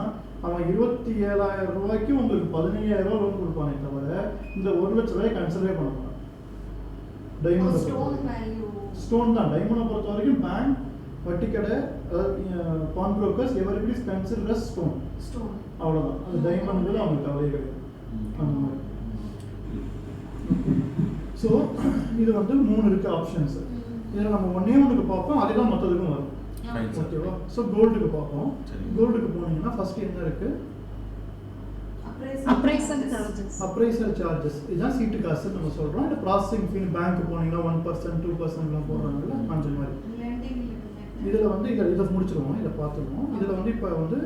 அவன் 27,000 ரூபாய்க்கு உங்களுக்கு 15,000 ரூபா லோன் கொடுப்பானே தவிர இந்த 1 லட்ச ரூபாய் கன்சிடரே பண்ண மாட்டான். டைமண்டை ஸ்டோன் தான் டைமண்டை பொறுத்த வரைக்கும் பேங்க், வட்டி கடை, pawn brokers everybody is considered as stone. அவ்வளோதான். அது டைமண்ட்ங்கிறது அவங்களுக்கு கவலையே கிடையாது. அந்த மாதிரி. ஸோ இது வந்து 3 இருக்குது ஆப்ஷன்ஸ். இதில் நம்ம ஒன்றுக்கு பார்ப்போம், அதே தான் மற்றதுக்கும் வரும். ஓகேவா? ஸோ கோல்டுக்கு பார்ப்போம். கோல்டுக்கு போனீங்கன்னா ஃபர்ஸ்ட் என்ன இருக்குது? Appraisal charges. இதுதான் சீட்டு காசு நம்ம சொல்கிறோம். இல்லை ப்ராசஸிங் ஃபீ. பேங்க் போனீங்கன்னா 1%, 2%லாம் போடுறாங்கல்ல, அந்த மாதிரி. இதில் வந்து இதை முடிச்சிருவோம், இதை பார்த்துருவோம். இதில் வந்து இப்போ வந்து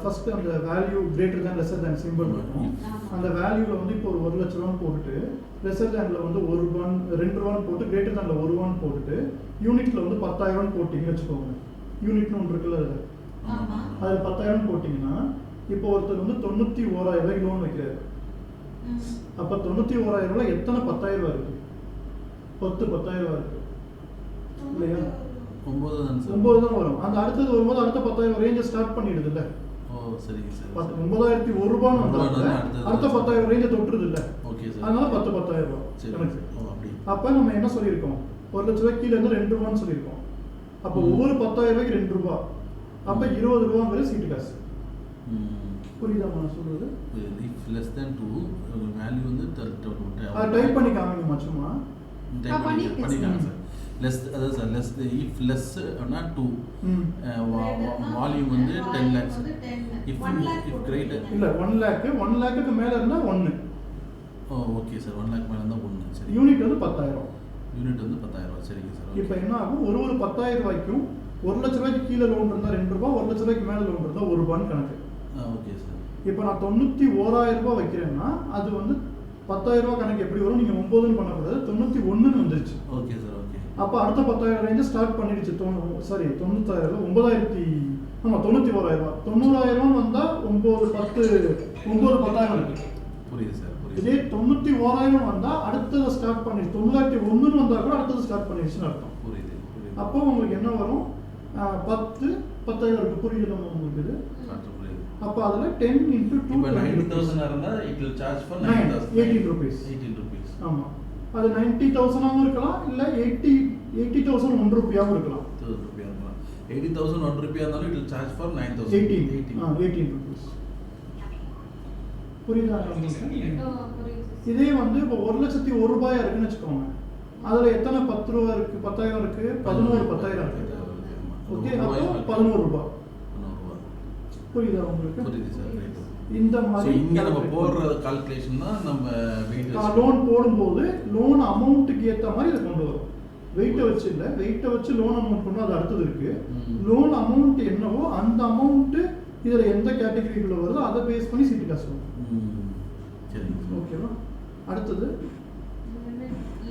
ஃபர்ஸ்ட் அந்த வேல்யூ கிரேட்டர் தேன் லெஸர் தேன் சிம்பிள் இருக்கும். அந்த வேல்யூவில் வந்து இப்போ ஒரு 1 லட்ச ரூபான்னு போட்டுட்டு லெஸர் தேனில் வந்து 1 ரூபான் 2 ரூபான்னு போட்டு கிரேட்டர் தேனில் 1 ரூபான்னு போட்டுட்டு யூனிட்டில் வந்து 10,000 போட்டிங்கன்னு வச்சுக்கோங்க. யூனிட்னு ஒன்று இருக்குல்ல, அது 10,000 போட்டிங்கன்னா இப்போ ஒருத்தர் வந்து 91,000 ரூபாய்க்கு லோன் வைக்கிறாரு. அப்போ 91,000 ரூபாய் எத்தனை 10,000 ரூபாய் இருக்கு? 10,000 ரூபாய் இருக்கு இல்லையா? 9 தான் வரும். அந்த அடுத்தது வரும்போது அடுத்த 10,000 ரேஞ்சை ஸ்டார்ட் பண்ணிடுது இல்லை? 9,001 ரூபான்னு வந்தாங்க, அடுத்த 10,000 ரேஞ்சை தொட்டுருது இல்லை? அதனால 10,000 ரூபாய். அப்போ நம்ம என்ன சொல்லியிருக்கோம்? 1 லட்ச ரூபாய் கீழே இருந்து 2 ரூபான்னு சொல்லியிருக்கோம். அப்போ ஒவ்வொரு 10,000 ரூபாய்க்கு 2 ரூபா, அப்போ 20 ரூபாங்கிறது சீட்டு காசு. புரியுதா நான் சொல்றது? டைப் பண்ணி காமிங்க மச்சமா. பண்ணிக்காங்க சார். லெஸ் அதாவது சார் லெஸ் இஃப் லெஸ் அப்படின்னா 2 வால்யூம் வந்து 10 lakhs. இஃப் கிரேட்டர் இல்லை 1 லேக்குக்கு மேலே இருந்தால் 1. Okay sir. 1 lakh மேலே இருந்தால் 1. சரி. யூனிட் வந்து 10,000. யூனிட் வந்து 10,000. சரிங்க சார். இப்போ என்ன ஆகும்? ஒரு 10,000 ரூபாய்க்கும் 1 லட்ச ரூபாய்க்கு கீழே லோன் இருந்தால் 2 ரூபா, 1 லட்ச ரூபாய்க்கு மேலே லோன் இருந்தால் 1 ரூபான்னு கணக்கு. Okay sir. இப்போ நான் 91,000 ரூபாய் வைக்கிறேன்னா அது வந்து 10,000 ரூபாய் கணக்கு எப்படி வரும்? நீங்கள் 9ன்னு பண்ணக்கூடாது, 91ன்னு வந்துருச்சு. Okay sir. ஓகே. அப்போ அடுத்த 10,000 ரேஞ்சு ஸ்டார்ட் பண்ணிடுச்சு. 90,000 91,000 ரூபா. 90,000 வந்தால் 9,10,000 இருக்கு. புரியுது சார். இதே 91,000 வந்தால் அடுத்தது ஸ்டார்ட் பண்ணிடுச்சு. 90,001 வந்தால் கூட அடுத்தது ஸ்டார்ட் பண்ணிடுச்சுன்னு அர்த்தம். புரியுது. அப்போ உங்களுக்கு என்ன வரும்? 10,000 இருக்கு. புரியுது உங்களுக்கு இது? அப்போ அதில் 10 into 2 இப்போ 90,000 இருந்தால் it will charge for 9,000. 18 rupees. 18 rupees. ஆமாம், அது 90,000 இருக்கலாம், இல்லை 80,000 1 ரூபாயாகவும் இருக்கலாம். 80,000 1 ரூபாய் இருந்தாலும் it will charge for 9,000. 18 rupees. புரியுதா உங்களுக்கு? இதே வந்து இப்போ 1,01,000 ரூபாயா இருக்குன்னு வச்சுக்கோங்க. அதில் எத்தனை 10 ரூபா இருக்கு? 10,000 இருக்கு, 11 10,000 இருக்கு. ஓகே, அப்போ 11 ரூபாய். புரியுதா உங்களுக்கு? புரியுது சார். இந்த மாதிரி இங்க நம்ம போடுற கால்குலேஷன் தான் நம்ம வெயிட் லோன் போடும்போது லோன் அமௌண்ட்டுக்கு ஏற்ற மாதிரி இதை கொண்டு வரும். வெயிட்டை வச்சு இல்லை, வெயிட்டை வச்சு லோன் அமௌண்ட் கொண்டு அது அடுத்தது இருக்கு. லோன் அமௌண்ட் என்னவோ அந்த அமௌண்ட்டு இதில் எந்த கேட்டகரிக்குள்ள வருதோ அதை பேஸ் பண்ணி சீட்டு காசு வரும். ஓகேவா? அடுத்தது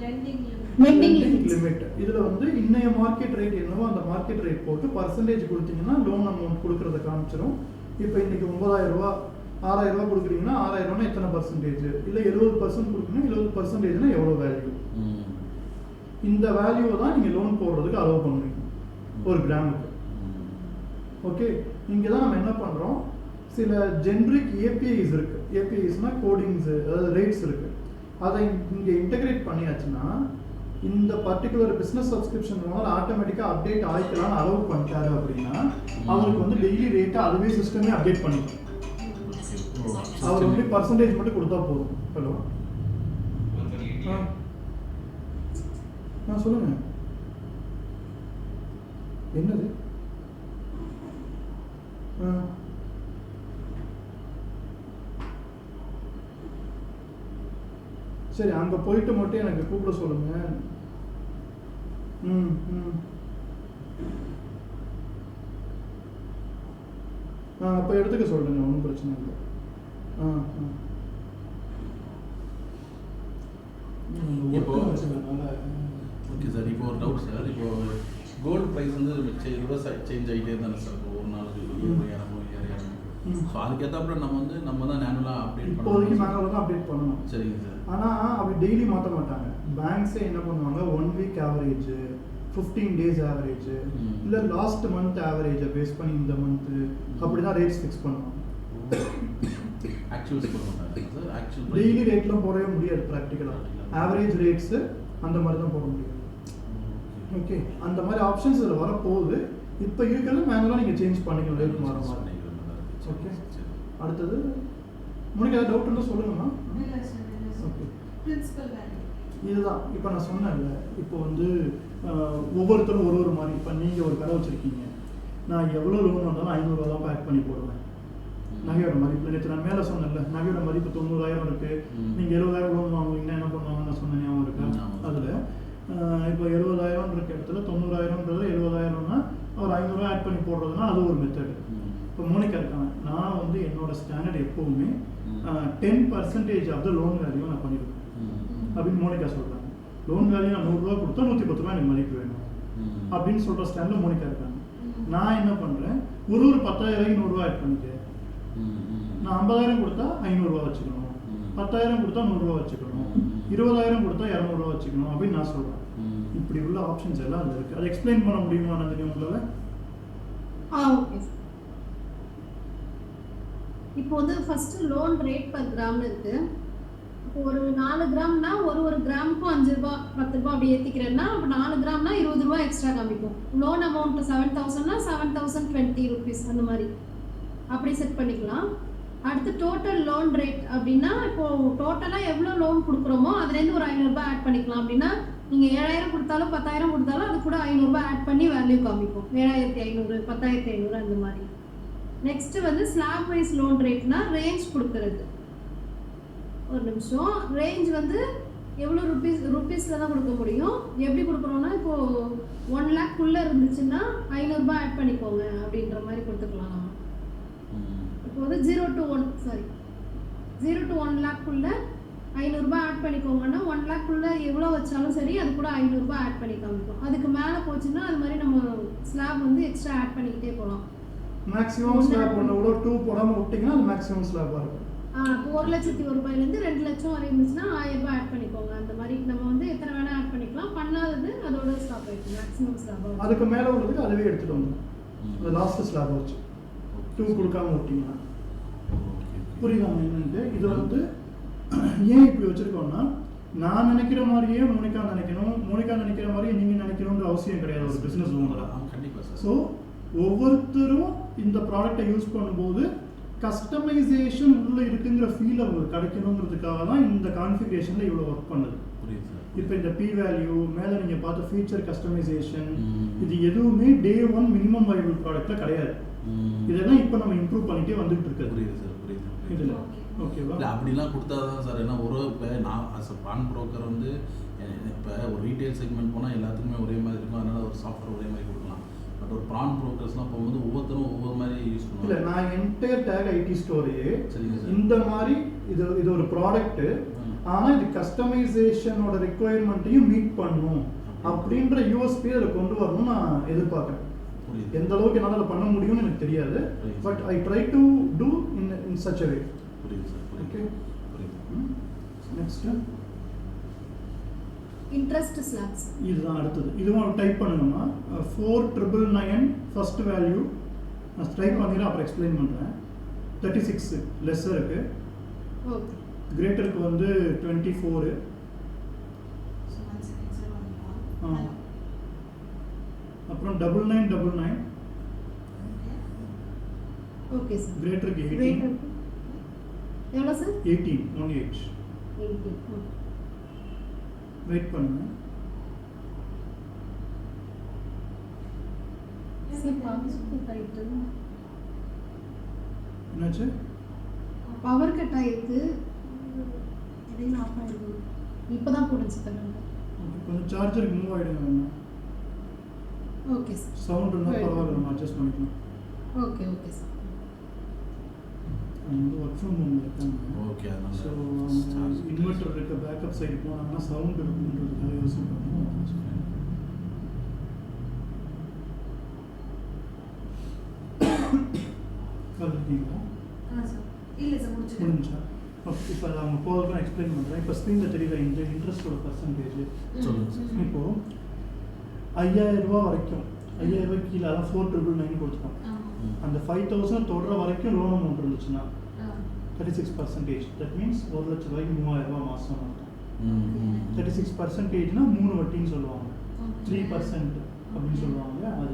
லெண்டிங் லிமிட். இதில் வந்து இன்னைய மார்க்கெட் ரேட் என்னவோ அந்த மார்க்கெட் ரேட் போட்டு பர்சன்டேஜ் கொடுத்தீங்கன்னா லோன் அமௌண்ட் கொடுக்குறத காமிச்சிடும். இப்போ இன்னைக்கு 9,000 ரூபா 6,000 ரூபா கொடுக்குறீங்கன்னா 6,000 ரூபாய் எத்தனை பர்சன்டேஜ், இல்லை 70% கொடுக்குறீங்கன்னா 70%னா எவ்வளோ வேல்யூ. இந்த வேல்யூவை தான் நீங்கள் லோன் போடுறதுக்கு அலோவ் பண்ணுவீங்க ஒரு கிராமுக்கு. ஓகே, இங்கே தான் நம்ம என்ன பண்ணுறோம்? சில ஜென்ரிக் ஏபிஐஸ் இருக்கு. ஏபிஐஸ்னா கோடிங்ஸ், அதாவது ரேட்ஸ் இருக்கு. அதை இங்கே இன்டகிரேட் பண்ணியாச்சுன்னா இந்த பர்டிகுலர் பிஸ்னஸ் சப்ஸ்கிரிப்ஷன் ஆட்டோமேட்டிக்காக அப்டேட் ஆகிக்கலாம்னு அலோவ் பண்ணிட்டாரு அப்படின்னா அவருக்கு வந்து டெய்லி ரேட்டை அதுவே சிஸ்டமே அப்டேட் பண்ணிக்கும். அவர் வந்து பர்சன்டேஜ் மட்டும் கொடுத்தா போதும். ஹலோ சொல்லுங்க, என்னது? சரி, அங்கே போயிட்டு மட்டும் எனக்கு கூப்பிட சொல்லுங்க. அப்போ எடுத்துக்க சொல்லுங்க, ஒன்றும் பிரச்சனை இல்லை. ஓகே சார், இப்போ ஒரு டவுட் சார். இப்போ கோல்டு ப்ரைஸ் வந்து ரிவர்ஸ் சேஞ்ச் ஆகிட்டே தானே சார், ஒரு நாளுக்கு ஏறணும். ஸோ அதுக்கேற்றாப்புல நம்ம தான் மேனுவலாக அப்டேட் இப்போதைக்கு மேனுவலாக தான் அப்டேட் பண்ணணும். சரிங்க சார். ஆனால் அப்படி டெய்லி மாற்ற மாட்டாங்க. பேங்க்ஸே என்ன பண்ணுவாங்க, 1 வீக் ஆவரேஜ், 15 days ஆவரேஜ், இல்லை லாஸ்ட் மந்த் ஆவரேஜை பேஸ் பண்ணி இந்த மந்த்து அப்படி தான் ரேட்ஸ் ஃபிக்ஸ் பண்ணுவாங்க. ஆக்சுவல்ஸ் போட மாட்டாங்க சார். ஆக்சுவல் டெய்லி ரேட்லாம் போடவே முடியாது ப்ராக்டிக்கலாக. ஆவரேஜ் ரேட்ஸு அந்த மாதிரி தான் போட முடியும். ஓகே, அந்த மாதிரி ஆப்ஷன்ஸ் இதில் வரப்போகுது. இப்போ இருக்கிறது மேனுவலாக நீங்கள் சேஞ்ச் பண்ணிக்கலாம், ரேட் மாற மாதிரி. ஓகே, அடுத்தது உங்களுக்கு ஏதாவது டவுட் இருந்தால் சொல்லுங்கம்மா. ஓகே, இதுதான் இப்போ நான் சொன்னேன்ல. இப்போ வந்து ஒவ்வொருத்தரும் ஒரு மாதிரி. இப்போ நீங்கள் ஒரு கடை வச்சுருக்கீங்க, நான் எவ்வளோ லோன் வந்தாலும் 500 தான் பேக் பண்ணி போடுவேன். நகையோட மதிப்பு நேற்று நான் மேலே சொன்னேன்ல, நகையோட மதிப்பு 90,000 இருக்குது. நீங்கள் 70,000 லோன் வாங்குவீங்கன்னா என்ன பண்ணுவாங்கன்னு நான் சொன்னேன், ஞாபகம் இருக்கா? அதில் இப்போ 70,000 இருக்க இடத்துல 90,000ன்றது 70,000னா அவர் 500 ஆட் பண்ணி போடுறதுனா அது ஒரு மெத்தடு. இப்போ மோனிகா இருக்காங்க, நான் வந்து என்னோட ஸ்டாண்டர்ட் எப்போவுமே 10% ஆஃப் த லோன் வேல்யூ நான் பண்ணிடுவேன் அப்படின்னு மோனிகா சொல்கிறாங்க. லோன் வேல்யூ நான் 100 ரூபா கொடுத்தா 110 ரூபா எனக்கு மதிப்பு வேணும் அப்படின்னு சொல்கிற ஸ்டாண்டில் மோனிகா இருக்காங்க. நான் என்ன பண்ணுறேன், ஒரு 10,000 100 ரூபா ஆட் பண்ணிக்க. நான் 50,000 கொடுத்தா 500 ரூபா வச்சுக்கணும், 10,000 கொடுத்தா 100 ரூபா வச்சுக்கணும், 20,000 கொடுத்தா 200 ரூபா வச்சுக்கணும் அப்படின்னு நான் சொல்கிறேன். இப்படி உள்ள ஆப்ஷன்ஸ் எல்லாம் அதில் இருக்குது. அதை எக்ஸ்பிளைன் பண்ண முடியுமா நந்தினி உங்களால்? ஓகே. இப்போ வந்து ஃபர்ஸ்ட் லோன் ரேட் பர் கிராம்னு இருக்கு. இப்போ ஒரு 4 கிராம்னா ஒரு கிராமுக்கும் 5 ரூபா 10 ரூபா அப்படி ஏற்றிக்கிறேன்னா அப்போ 4 கிராம்னா 20 ரூபா எக்ஸ்ட்ரா காமிக்கும். லோன் அமௌண்ட் 7,000னா 7,020 rupees அந்த மாதிரி அப்படி செட் பண்ணிக்கலாம். அடுத்து டோட்டல் லோன் ரேட் அப்படின்னா இப்போ டோட்டலாக எவ்வளோ லோன் கொடுக்குறோமோ அதுலேருந்து ஒரு 500 ரூபாய் ஆட் பண்ணிக்கலாம். அப்படின்னா நீங்கள் 7,000 கொடுத்தாலும் 10,000 கொடுத்தாலும் அது கூட 500 ரூபாய் ஆட் பண்ணி வேல்யூ காமிக்கும். 7,500 10,500 அந்த மாதிரி. நெக்ஸ்ட் வந்து ஸ்லாப் வைஸ் லோன் ரேட்னா ரேஞ்ச் கொடுக்கறது. ஒரு நிமிஷம், ரேஞ்ச் வந்து எவ்வளோ ருபீஸில் தான் கொடுக்க முடியும். எப்படி கொடுக்குறோன்னா இப்போது 1 lakh இருந்துச்சுன்னா 500 ரூபாய் ஆட் பண்ணிக்கோங்க அப்படின்ற மாதிரி கொடுத்துக்கலாம். இப்போ வந்து 0 to 1 lakh 500 ரூபாய் ஆட் பண்ணிக்கோங்கன்னா 1 lakh எவ்வளோ வச்சாலும் சரி அது கூட 500 ரூபாய் ஆட் பண்ணி காமிக்கும். அதுக்கு மேலே போச்சுன்னா அது மாதிரி நம்ம ஸ்லாப் வந்து எக்ஸ்ட்ரா ஆட் பண்ணிக்கிட்டே போகலாம். மேக்ஸிமம் ஸ்லாப் ஒன்று கூட 2 போடாமல் விட்டிங்கன்னா அது மேக்ஸிமம் ஸ்லாப்பாக இருக்கும். இப்போ 1,01,000 ரூபாயிலேருந்து 2 லட்சம் வரை இருந்துச்சுன்னா 1000 ரூபாய் ஆட் பண்ணிக்கோங்க. அந்த மாதிரி நம்ம வந்து எத்தனை வேணால் ஆட் பண்ணிக்கலாம். பண்ணாதது அதோட ஸ்டாப் ஆகிடும், மேக்ஸிமம் ஸ்லாப். அதுக்கு மேலே உள்ளதுக்கு அதுவே எடுத்துகிட்டு வந்துடும். அந்த லாஸ்ட் ஸ்லாப் வச்சு 2 கொடுக்காம விட்டிங்கன்னா புரியுதாங்க என்னன்ட்டு. இது வந்து ஏன் இப்படி வச்சுருக்கோம்னா, நான் நினைக்கிற மாதிரியே மோனிகா நினைக்கணும், மோனிகா நினைக்கிற மாதிரியே நீங்கள் நினைக்கணுன்ற அவசியம் கிடையாது ஒரு பிஸ்னஸ் ஓனராக. கண்டிப்பாக சார். ஸோ ஒவ்வொருத்தரும் இந்த ப்ராடக்டை யூஸ் பண்ணும்போது கஸ்டமைசேஷன் உள்ளே இருக்குங்கிற ஃபீல் அவங்களுக்கு கிடைக்கணுங்கிறதுக்காக தான் இந்த கான்ஃபிகரேஷனில் இவ்வளோ ஒர்க் பண்ணுது. இப்போ இந்த பி வேல்யூ மேலே நீங்கள் பார்த்த ஃபீச்சர் கஸ்டமைசேஷன் இது எதுவுமே டே 1 மினிமம் வைபிள் ப்ராடக்டில் கிடையாது. இதெல்லாம் இப்போ நம்ம இம்ப்ரூவ் பண்ணிகிட்டே வந்துட்டு இருக்குது. புரியுது சார், புரியுது. இதில் ஓகேவா? இல்லை அப்படிலாம் கொடுத்தா தான் சார். ஏன்னா இப்போ நான் அஸ் அ பான் ப்ரோக்கர் வந்து இப்போ ஒரு ரீட்டைல் செக்மெண்ட் போனால் எல்லாத்துக்குமே ஒரே மாதிரி இருக்கும். அதனால் ஒரு சாஃப்ட்வேர் ஒரே மாதிரி கொடுக்கலாம். பட் ஒரு ப்ரான் ப்ரோக்கர்ஸ்லாம் போகும்போது ஒவ்வொருத்தரும் ஒவ்வொரு மாதிரி யூஸ் பண்ணுவாங்க. இல்லை, நான் என்டையர் டேக் ஐடி ஸ்டோரையே இந்த மாதிரி இது ஒரு ப்ராடக்ட்டு, ஆனால் இது கஸ்டமைசேஷனோட ரெக்குவயர்மெண்ட்டையும் மீட் பண்ணும் அப்படின்ற யூஎஸ்பி அதில் கொண்டு வரணும்னு நான் எதிர்பார்க்குறேன். எந்த அளவுக்கு என்னால் அதை பண்ண முடியும்னு எனக்கு தெரியாது. But I try to do in such a way. Okay, next interest slabs. இதுதான் அடுத்தது. இதுவும் டைப் பண்ணுங்கம்மா. 4,999 ஃபர்ஸ்ட் வேல்யூ நான் டைப் பண்ணிடுறேன், அப்புறம் எக்ஸ்பிளைன் பண்ணுறேன். 36 லெஸ்ஸருக்கு, ஓகே கிரேட்டருக்கு வந்து 24. So 1 second sir, one call. Ah. Hello. அப்புறம் 9999 Okay. Okay sir. கிரேட்டருக்கு 18. கிரேட்டர் எவ்வளோ சார்? 18 18. 18. வெயிட் பண்ணுங்க. சார் பவர் கட் ஆயிட்டு. என்னாச்சு? பவர் கட் ஆயிருக்கு. இடையில ஆஃப் ஆயிருக்கு. இப்பதான் போடுச்சு கரண்ட். கொஞ்சம் சார்ஜருக்கு மூவ் ஆகிடுங்க வேணும். Okay sir. சவுண்ட் இருந்தால் பரவாயில்ல, நம்ம அட்ஜஸ்ட் பண்ணிக்கலாம். Okay okay sir. அவங்க வந்து ஒர்க் ஃப்ரம் ஹோம் இருக்காங்க. ஓகே, ஸோ அதனால இன்வெர்டர் இருக்க பேக்கப் சைடு போனாங்கன்னா சவுண்ட் இருக்குன்றதுக்காக யோசனை பண்ணுவோம். கற்றுக்கிட்டீங்களா? சார் இல்லை சார் முடிச்சுட்டு முடிஞ்சா ஓகே. இப்போ அதை அவங்க போகிறதுக்கும் எக்ஸ்பிளைன் பண்ணுறேன். இப்போ ஸ்க்ரீனில் தெரியல இந்த இன்ட்ரெஸ்டோட பர்சன்டேஜ். சொல்லுங்க சார். இப்போது 5000 ரூபா வரைக்கும் 5000 ரூபாய் கீழே அதான் 4999 கொடுத்துட்டோம். அந்த 5000 தொடுற வரைக்கும் லோன் அமௌண்ட் இருந்துச்சுன்னா 36%. தட் மீன்ஸ் 1 லட்ச ரூபாய்க்கு 3000 ரூபா மாதம் அர்த்தம். 36%னா 3 வட்டின்னு சொல்லுவாங்க. 3% அப்படின்னு சொல்லுவாங்க. அது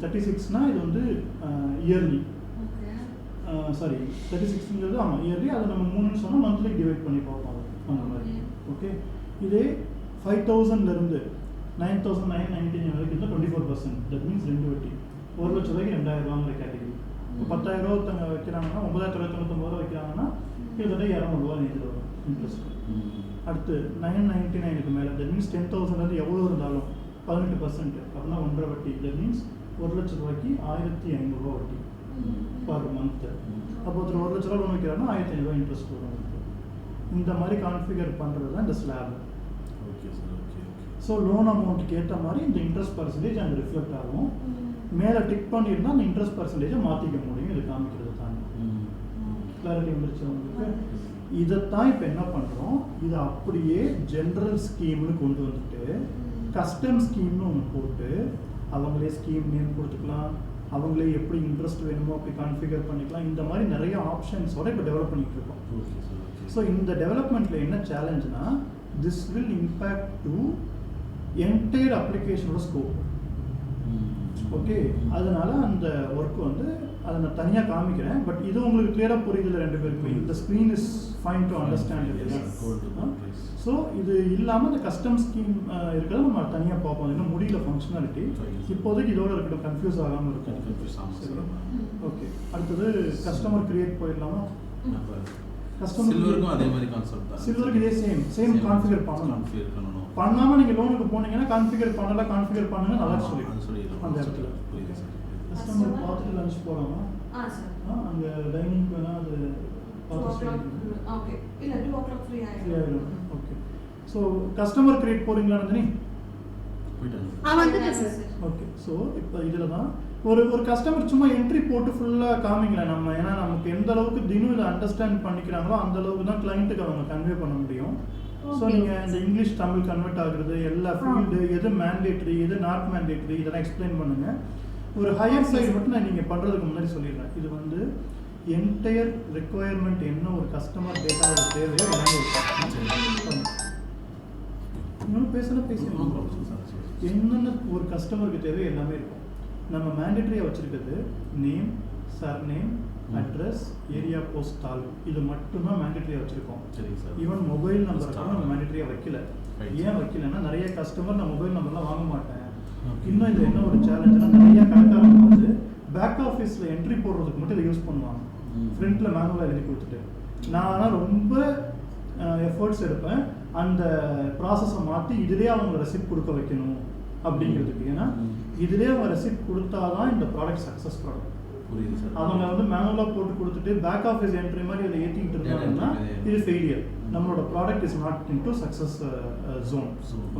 36னா இது வந்து இயர்லி. சாரி 36ங்கிறது ஆமாம் இயர்லி. அதை நம்ம 3ன்னு சொன்னால் மந்த்லி டிவைட் பண்ணி பார்ப்போம் அந்த மாதிரி. ஓகே. இதே 5000லேருந்து 9999 வரைக்கும் இருந்தால் 24%. தட் மீன்ஸ் 2 வட்டி. 1 லட்ச ரூபாய்க்கு 2000 ரூபாங்கிற கேட்டகரி. இப்போ 10000 ரூபா ஒருத்தவங்க வைக்கிறாங்கன்னா 9999 ரூபா வைக்கிறாங்கன்னா கிட்டத்தட்ட 200 ரூபா நேற்று வரும் இன்ட்ரெஸ்ட். அடுத்து 999க்கு மேலே தட் மீன்ஸ் 10,000லேருந்து எவ்வளோ இருந்தாலும் 18% அப்படின்னா 1.5 வட்டி. தட் மீன்ஸ் 1 லட்ச ரூபாய்க்கு 1500 ரூபா வட்டி பர் மந்த்து. அப்போ ஒருத்தர் 1 லட்ச ரூபா லோன் வைக்கிறாங்கன்னா 1500 ரூபா இன்ட்ரெஸ்ட் வரும். இந்த மாதிரி கான்ஃபிகர் பண்ணுறது தான் இந்த slab. Okay sir. Okay okay. So loan அமௌண்ட்டுக்கு ஏற்ற மாதிரி இந்த இன்ட்ரெஸ்ட் பர்சன்டேஜ் அங்கே ரிஃப்ளெக்ட் ஆகும். மேலே டிக் பண்ணியிருந்தால் அந்த இன்ட்ரெஸ்ட் பர்சன்டேஜை மாற்றிக்க முடியும். இது காமிக்கிறது தானே. கிளாரிட்டி வந்துருச்சு உங்களுக்கு? இதைத்தான் இப்போ என்ன பண்ணுறோம், இதை அப்படியே ஜென்ரல் ஸ்கீம்னு கொண்டு வந்துட்டு கஸ்டம் ஸ்கீம்னு ஒன்று போட்டு அவங்களே ஸ்கீம் நேம் கொடுத்துக்கலாம், அவங்களே எப்படி இன்ட்ரெஸ்ட் வேணுமோ அப்படி கான்ஃபிகர் பண்ணிக்கலாம். இந்த மாதிரி நிறைய ஆப்ஷன்ஸோட இப்போ டெவலப் பண்ணிட்டு இருக்கோம். Okay sir. ஓகே. ஸோ இந்த டெவலப்மெண்ட்டில் என்ன சேலஞ்சுனா, this will impact to entire அப்ளிகேஷனோட ஸ்கோப். ஓகே. அதனால அந்த ஒர்க் வந்து அதை நான் தனியாக காமிக்கிறேன். பட் இது உங்களுக்கு கிளியராக புரியுதில்ல ரெண்டு பேருக்குமே? இந்த screen is fine to understand இல்லையா? ஸோ இது இல்லாமல் இந்த கஸ்டம் ஸ்கீம் இருக்கிறத நம்ம தனியாக பார்ப்போம். இன்னும் முடியல ஃபங்க்ஷனாலிட்டி. இப்போதைக்கு இதோட இருக்கட்டும், கன்ஃபியூஸ் ஆகாமல் இருக்கும். சரி, ஓகே. அடுத்தது கஸ்டமர் கிரியேட் போயிடலாமா? சில்வருக்கும் அதே மாதிரி கான்செப்ட் தான். சில்வருக்கு இதே சேம் கான்ஃபிகர் பண்ணணும். கான்ஃபிகர் பண்ணணும். பண்ணாமல் நீங்கள் லோனுக்கு போனீங்கன்னா கான்ஃபிகர் பண்ணுங்க நல்லா சொல்லிடுவோம் அந்த இடத்துல. புரியுது சார். கஸ்டமர் பார்த்துட்டு லஞ்ச் போகலாமா? சார் அங்கே டைனிங் வேணால் அது 2 o'clock. ஓகே. இல்லை 2 o'clock ஃப்ரீ ஆகிடும். ஓகே. ஸோ கஸ்டமர் கிரியேட் போகிறீங்களா நந்தினி? போயிட்டாங்க. வந்துட்டேன் சார். ஓகே. ஸோ இப்போ இதில் தான் ஒரு கஸ்டமர் சும்மா என்ட்ரி போட்டு ஃபுல்லாக காமிங்களேன் நம்ம. ஏன்னா நமக்கு எந்த அளவுக்கு தினம் இதை அண்டர்ஸ்டாண்ட் பண்ணிக்கிறாங்களோ அந்த அளவுக்கு தான் கிளைண்ட்டுக்கு அவங்க கன்வே பண்ண முடியும். ஸோ நீங்கள் இந்த இங்கிலீஷ் தமிழ் கன்வெர்ட் ஆகுறது, எல்லா ஃபீல்டு எது மேண்டேட்ரி எது நாட் மேண்டேட்ரி இதெல்லாம் எக்ஸ்பிளைன் பண்ணுங்கள். ஒரு ஹையர் சைடு மட்டும் நான் நீங்கள் பண்ணுறதுக்கு முன்னாடி சொல்லிடுறேன். இது வந்து என்டையர் ரெக்குவயர்மெண்ட் என்ன ஒரு கஸ்டமர் டேட்டாவோட தேவையோ எல்லாமே இருக்கும். இன்னொன்று பேசணும் என்னென்ன ஒரு கஸ்டமருக்கு தேவையோ எல்லாமே இருக்கும். நம்ம மேண்டேட்ரியாக வச்சுருக்கிறது நேம், சர்நேம், அட்ரஸ், ஏரியா போஸ்டால், இது மட்டும்தான் மேண்டேட்ரியாக வச்சுருக்கோம். சரிங்க சார். ஈவன் மொபைல் நம்பர் கூட நம்ம மேண்டேட்ரியாக வைக்கல. ஏன் வைக்கலன்னா நிறைய கஸ்டமர் நான் மொபைல் நம்பர்லாம் வாங்க மாட்டேன். இன்னும் இது என்ன ஒரு சேலஞ்சுனா, நிறைய கணக்காரங்க வந்து பேக் ஆஃபீஸில் என்ட்ரி போடுறதுக்கு மட்டும் இதை யூஸ் பண்ணுவாங்க. ஃப்ரண்ட்டில் மேனுவலாக எழுதி கொடுத்துட்டு நான் ஆனால் ரொம்ப எஃபர்ட்ஸ் எடுப்பேன் அந்த ப்ராசஸை மாற்றி இதிலே அவங்க ரெசிப்ட் கொடுக்க வைக்கணும் அப்படிங்கிறதுக்கு. ஏன்னா இதிலே அவங்க ரெசிப்ட் கொடுத்தாதான் இந்த ப்ராடக்ட் சக்ஸஸ் ப்ராடக்ட். புரியுது சார். அவங்க வந்து மேனுவலாக போட்டு கொடுத்துட்டு பேக் ஆஃபீஸ் என்ட்ரி மாதிரி அதை ஏற்றிக்கிட்டு இருந்தாங்கன்னா இது ஃபெயிலியர். நம்மளோட product is not in to success zone.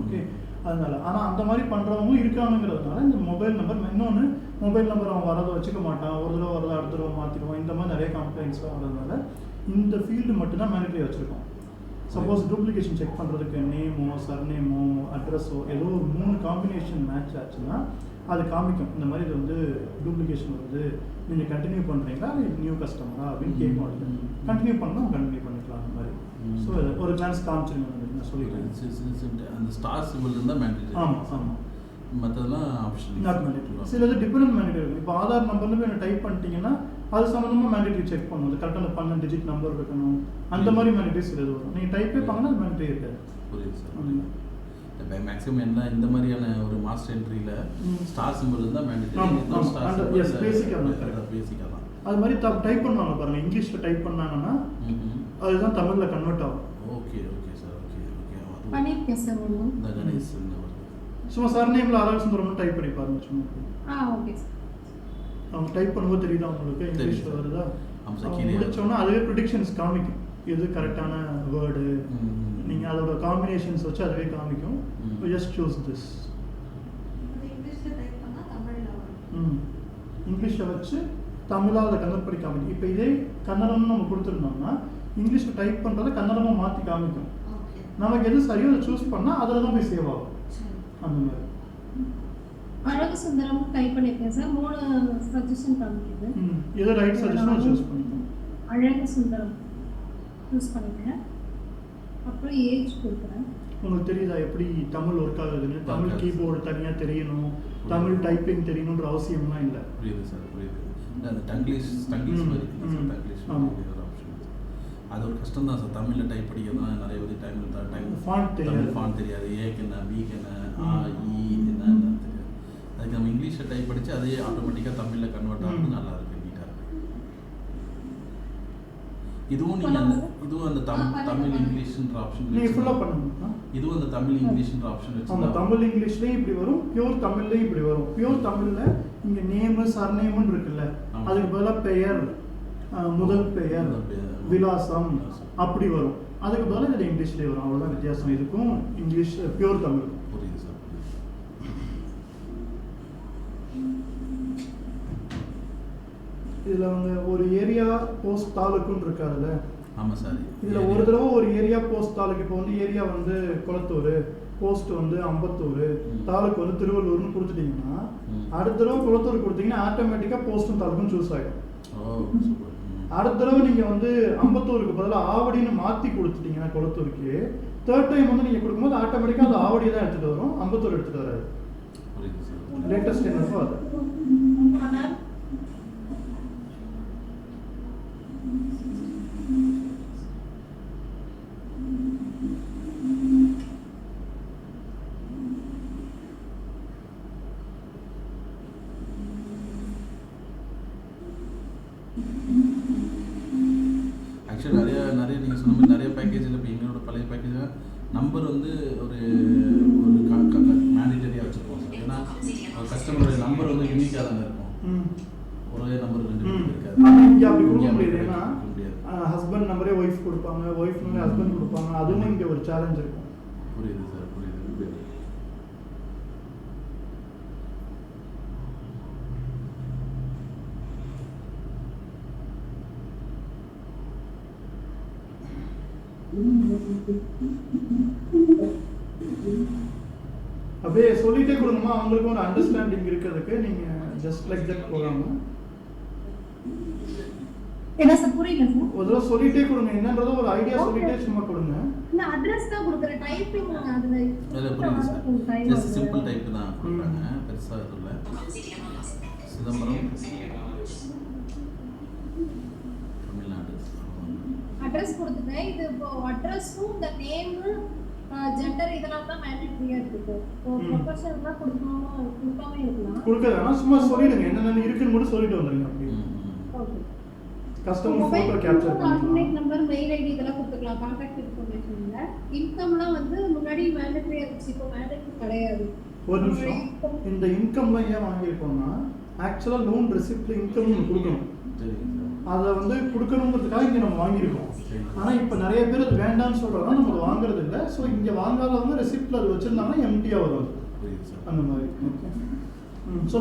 Okay. அதனால ஆனால் அந்த மாதிரி பண்ணுறவங்களும் இருக்காங்கிறதுனால இந்த மொபைல் நம்பர், இன்னொன்று மொபைல் நம்பர் அவன் வரதை வச்சுக்க மாட்டான், ஒரு தடவை வரதை அடுத்த தடவை மாற்றிடுவான். இந்த மாதிரி நிறைய கம்ப்ளைண்ட்ஸ்லாம் வரதுனால இந்த ஃபீல்டு மட்டும்தான் மேனிட்டரி வச்சுருக்கோம். சப்போஸ் டூப்ளிகேஷன் செக் பண்ணுறதுக்கு நேமோ சர்நேமோ அட்ரஸோ ஏதோ ஒரு 3 காம்பினேஷன் மேட்ச் ஆச்சுன்னா அது காமிக்கும் இந்த மாதிரி இது வந்து டூப்ளிகேஷன் வருது, நீங்கள் கண்டினியூ பண்ணுறீங்களா நியூ கஸ்டமரா அப்படின்னு கேட்கும். அது கண்டினியூ பண்ணால் கண்டினியூ பண்ணிக்கலாம் அந்த மாதிரி. ஸோ ஒரு கிளான்ஸ் காமிச்சிருங்க நான் சொல்லிடுறேன். அந்த ஸ்டார் சிம்பிள் இருந்தால் மேண்டேட்டரி. ஆமாம் மற்றதெல்லாம் ஆப்ஷன் நாட் மேண்டேட்டரி. சில இது டிபெண்டன்ட் மேண்டேட்டரி இருக்குது. இப்போ ஆதார் நம்பர்னு போய் டைப் பண்ணிட்டீங்கன்னா அது சம்மந்தமாக மேண்டேட்டரி செக் பண்ணணும். அது கரெக்டாக 12 டிஜிட் நம்பர் இருக்கணும். அந்த மாதிரி மேண்டேட்டரி சில இது வரும். நீங்கள் டைப்பே பண்ணால் அது மேண்டேட்டரி இருக்காது. புரியுது சார். இப்போ மேக்ஸிமம் என்ன இந்த மாதிரியான ஒரு மாஸ்டர் என்ட்ரியில் ஸ்டார் சிம்பிள் இருந்தால் மேண்டேட்டரி. பேசிக்காக தான் அது மாதிரி டைப் பண்ணுவாங்க பாருங்கள். இங்கிலீஷில் டைப் பண்ணாங்கன்னா அதுதான் தமிழில் கன்வெர்ட் ஆகும். Okay okay sir. Okay okay பண்ணியிருக்கேன் சார். இந்த கணேஷ் சும்மா சர்நேமில் ஆதார் சுந்தரம்னு டைப் பண்ணி பாருங்க சும்மா. Okay sir. அவங்க டைப் பண்ணும்போது தெரியுதா உங்களுக்கு இங்கிலீஷில் வருதா? முடிச்சோன்னா அதுவே ப்ரிடிக்ஷன்ஸ் காமிக்கும் எது கரெக்டான வேர்டு. நீங்கள் அதோட காம்பினேஷன்ஸ் வச்சு அதுவே காமிக்கும். Just choose this. இங்கிலீஷில் வச்சு தமிழாக அதை கன்வெர்ட் பண்ணி காமிக்கும். இப்போ இதே கன்னடம்னு நம்ம கொடுத்துருந்தோம்னா இங்கிலீஷில் டைப் பண்ணுறதை கன்னடமாக மாற்றி காமிக்கும். நமக்கு எது சரியோ அதை சூஸ் பண்ணால் அதில் தான் போய் சேவ் ஆகும். அந்த மாதிரி அழகு சுந்தரம் டைப் பண்ணியிருக்கேன் சார். 3 சஜஷன் காமிக்குது. எது ரைட் சஜஷன் சூஸ் பண்ணிக்கணும். அழகு சுந்தரம் சூஸ் பண்ணிக்கிறேன். அப்புறம் ஏஜ் கொடுக்குறேன். உங்களுக்கு தெரியுதா எப்படி தமிழ் ஒர்க் ஆகுதுன்னு? தமிழ் கீபோர்டு தனியாக தெரியணும், தமிழ் டைப்பிங் தெரியணுன்ற அவசியம்லாம் இல்லை. புரியுது சார், புரியுது. அந்த டங்கிலீஷ் மாதிரி டங்கிலீஷ் ஒரு ஆப்ஷன். அது ஒரு கஷ்டம் தான் சார். தமிழில் டைப் படிக்கிறதுனா நிறைய பேர் டைம் ஃபாண்ட் தெரியாது. ஏக்கு என்ன, பிக்கு என்ன, ஆ இ என்ன தெரியாது. அதுக்கு நம்ம இங்கிலீஷில் டைப் படித்து அதே ஆட்டோமேட்டிக்காக தமிழில் கன்வெர்ட் ஆகுது. நல்லா இருக்கு, நீட்டாக இருக்கு. இதுவும் நீங்கள் இதுவும் அந்த தமிழ் இங்கிலீஷ்ன்ற ஆப்ஷன் நீங்கள் ஃபுல்லாக பண்ணணும். இதுவும் அந்த தமிழ் இங்கிலீஷ்ன்ற ஆப்ஷன் வச்சு அந்த தமிழ் இங்கிலீஷ்லேயும் இப்படி வரும், பியூர் தமிழ்லேயும் இப்படி வரும். பியூர் தமிழில் இங்கே நேமு சர்நேமுன்னு இருக்குல்ல, அதுக்கு பதிலாக பெயர், முதல் பெயர், விலாசம் அப்படி வரும். அதுக்கு பதிலாக இதில் இங்கிலீஷ்லேயே வரும். அவ்வளோதான் வித்தியாசம் இதுக்கும் இங்கிலீஷ் பியூர் தமிழ். புரியுது சார். இதில் வந்து ஒரு ஏரியா போஸ்ட் தாலுக்குன்னு இருக்காதுல்ல. ஆமாம் சார். இதில் ஒரு தடவை ஒரு ஏரியா போஸ்ட் தாலுக்கு, இப்போ வந்து ஏரியா வந்து குளத்தூர், போஸ்ட் வந்து அம்பத்தூர், தாலுக்கு வந்து திருவள்ளூர்னு கொடுத்துட்டீங்கன்னா அடுத்த தடவை குளத்தூர் கொடுத்தீங்கன்னா ஆட்டோமேட்டிக்காக போஸ்ட்டும் தாலுக்கும் சூஸ் ஆகிடும். அடுத்த தடவை நீங்கள் வந்து அம்பத்தூருக்கு பதிலாக ஆவடின்னு மாற்றி கொடுத்துட்டீங்கன்னா குளத்தூருக்கு, தேர்ட் டைம் வந்து நீங்கள் கொடுக்கும்போது ஆட்டோமேட்டிக்காக அது ஆவடி தான் எடுத்துகிட்டு வரும், அம்பத்தூர் எடுத்துகிட்டு வராது. லேட்டஸ்ட் என்னப்போ அது. ஆக்சுவலி நிறைய நீங்கள் சொன்ன மாதிரி நிறைய பேக்கேஜில் இப்போ எங்களோட பழைய பேக்கேஜில் நம்பர் வந்து ஒரு மேண்டேட்டரியாக வச்சுருக்கோம் சார். ஏன்னா கஸ்டமருடைய நம்பர் வந்து யூனிக்காக தானே இருக்கும். ஒரே நம்பர் 2 பேர் இருக்காது. இங்கே அப்படி கொடுக்க முடியாது. ஏன்னா ஹஸ்பண்ட் நம்பரே ஒய்ஃப் கொடுப்பாங்க, ஒய்ஃப் நம்பரே ஹஸ்பண்ட் கொடுப்பாங்க. அதுவும் இங்கே ஒரு சேலஞ்ச் இருக்கும். புரியுது சார், புரியுது. அப்படியே சொல்லிட்டே கொடுங்கம்மா, அவங்களுக்கும் ஒரு அண்டர்ஸ்டாண்டிங் இருக்கிறதுக்கு. நீங்கள் ஜஸ்ட் லைக் தட் போகாம என்ன சார் புரியல சார். ஒரு தடவை சொல்லிட்டே கொடுங்க, என்னன்றத ஒரு ஐடியா சொல்லிட்டே சும்மா கொடுங்க. இந்த அட்ரஸ் தான் கொடுக்குறேன், டைப்பிங் அதுல புரியுது சார். ஜஸ்ட் சிம்பிள் டைப் தான் கொடுக்குறாங்க, பெருசாக சொல்ல. சிதம்பரம் தமிழ்நாடு அட்ரஸ் கொடுத்துட்டேன். இது இப்போ அட்ரஸும் இந்த நேமு ஜெண்டர் இதெல்லாம் தான் மேண்டேட்டரியா இருக்கு. ப்ரொஃபஷனல்லாம் கொடுக்காம இருக்கலாம். கொடுக்கறதுனா சும்மா சொல்லிடுங்க, என்னென்ன இருக்குன்னு மட்டும் சொல்லிட்டு வந்துருங்க. அப்படி okay. Customer photo capture contact number, mail ID இதெல்லாம் கொடுத்துக்கலாம். கான்டாக்ட் இன்ஃபர்மேஷன்ல இன்கம்லாம் வந்து முன்னாடி மேண்டேட்டரியா இருந்துச்சு, இப்போ மேண்டேட்டரி கிடையாது. ஒரு நிமிஷம். இந்த இன்கம்லாம் ஏன் வாங்கியிருக்கோம்னா ஆக்சுவலாக லோன் ரெசிப்ட்ல இன்கம் கொடுக்கணும். அதை வந்து கொடுக்கணுங்கிறதுக்காக இங்கே நம்ம வாங்கியிருக்கோம். ஆனால் இப்போ நிறைய பேர் அது வேண்டாம்னு சொல்கிறாங்க, நம்ம அதை வாங்குறது இல்லை. ஸோ இங்கே வாங்காதவங்க ரெசிப்டில் அது வச்சுருந்தாங்கன்னா எம்டியாக வரும் அந்த மாதிரி.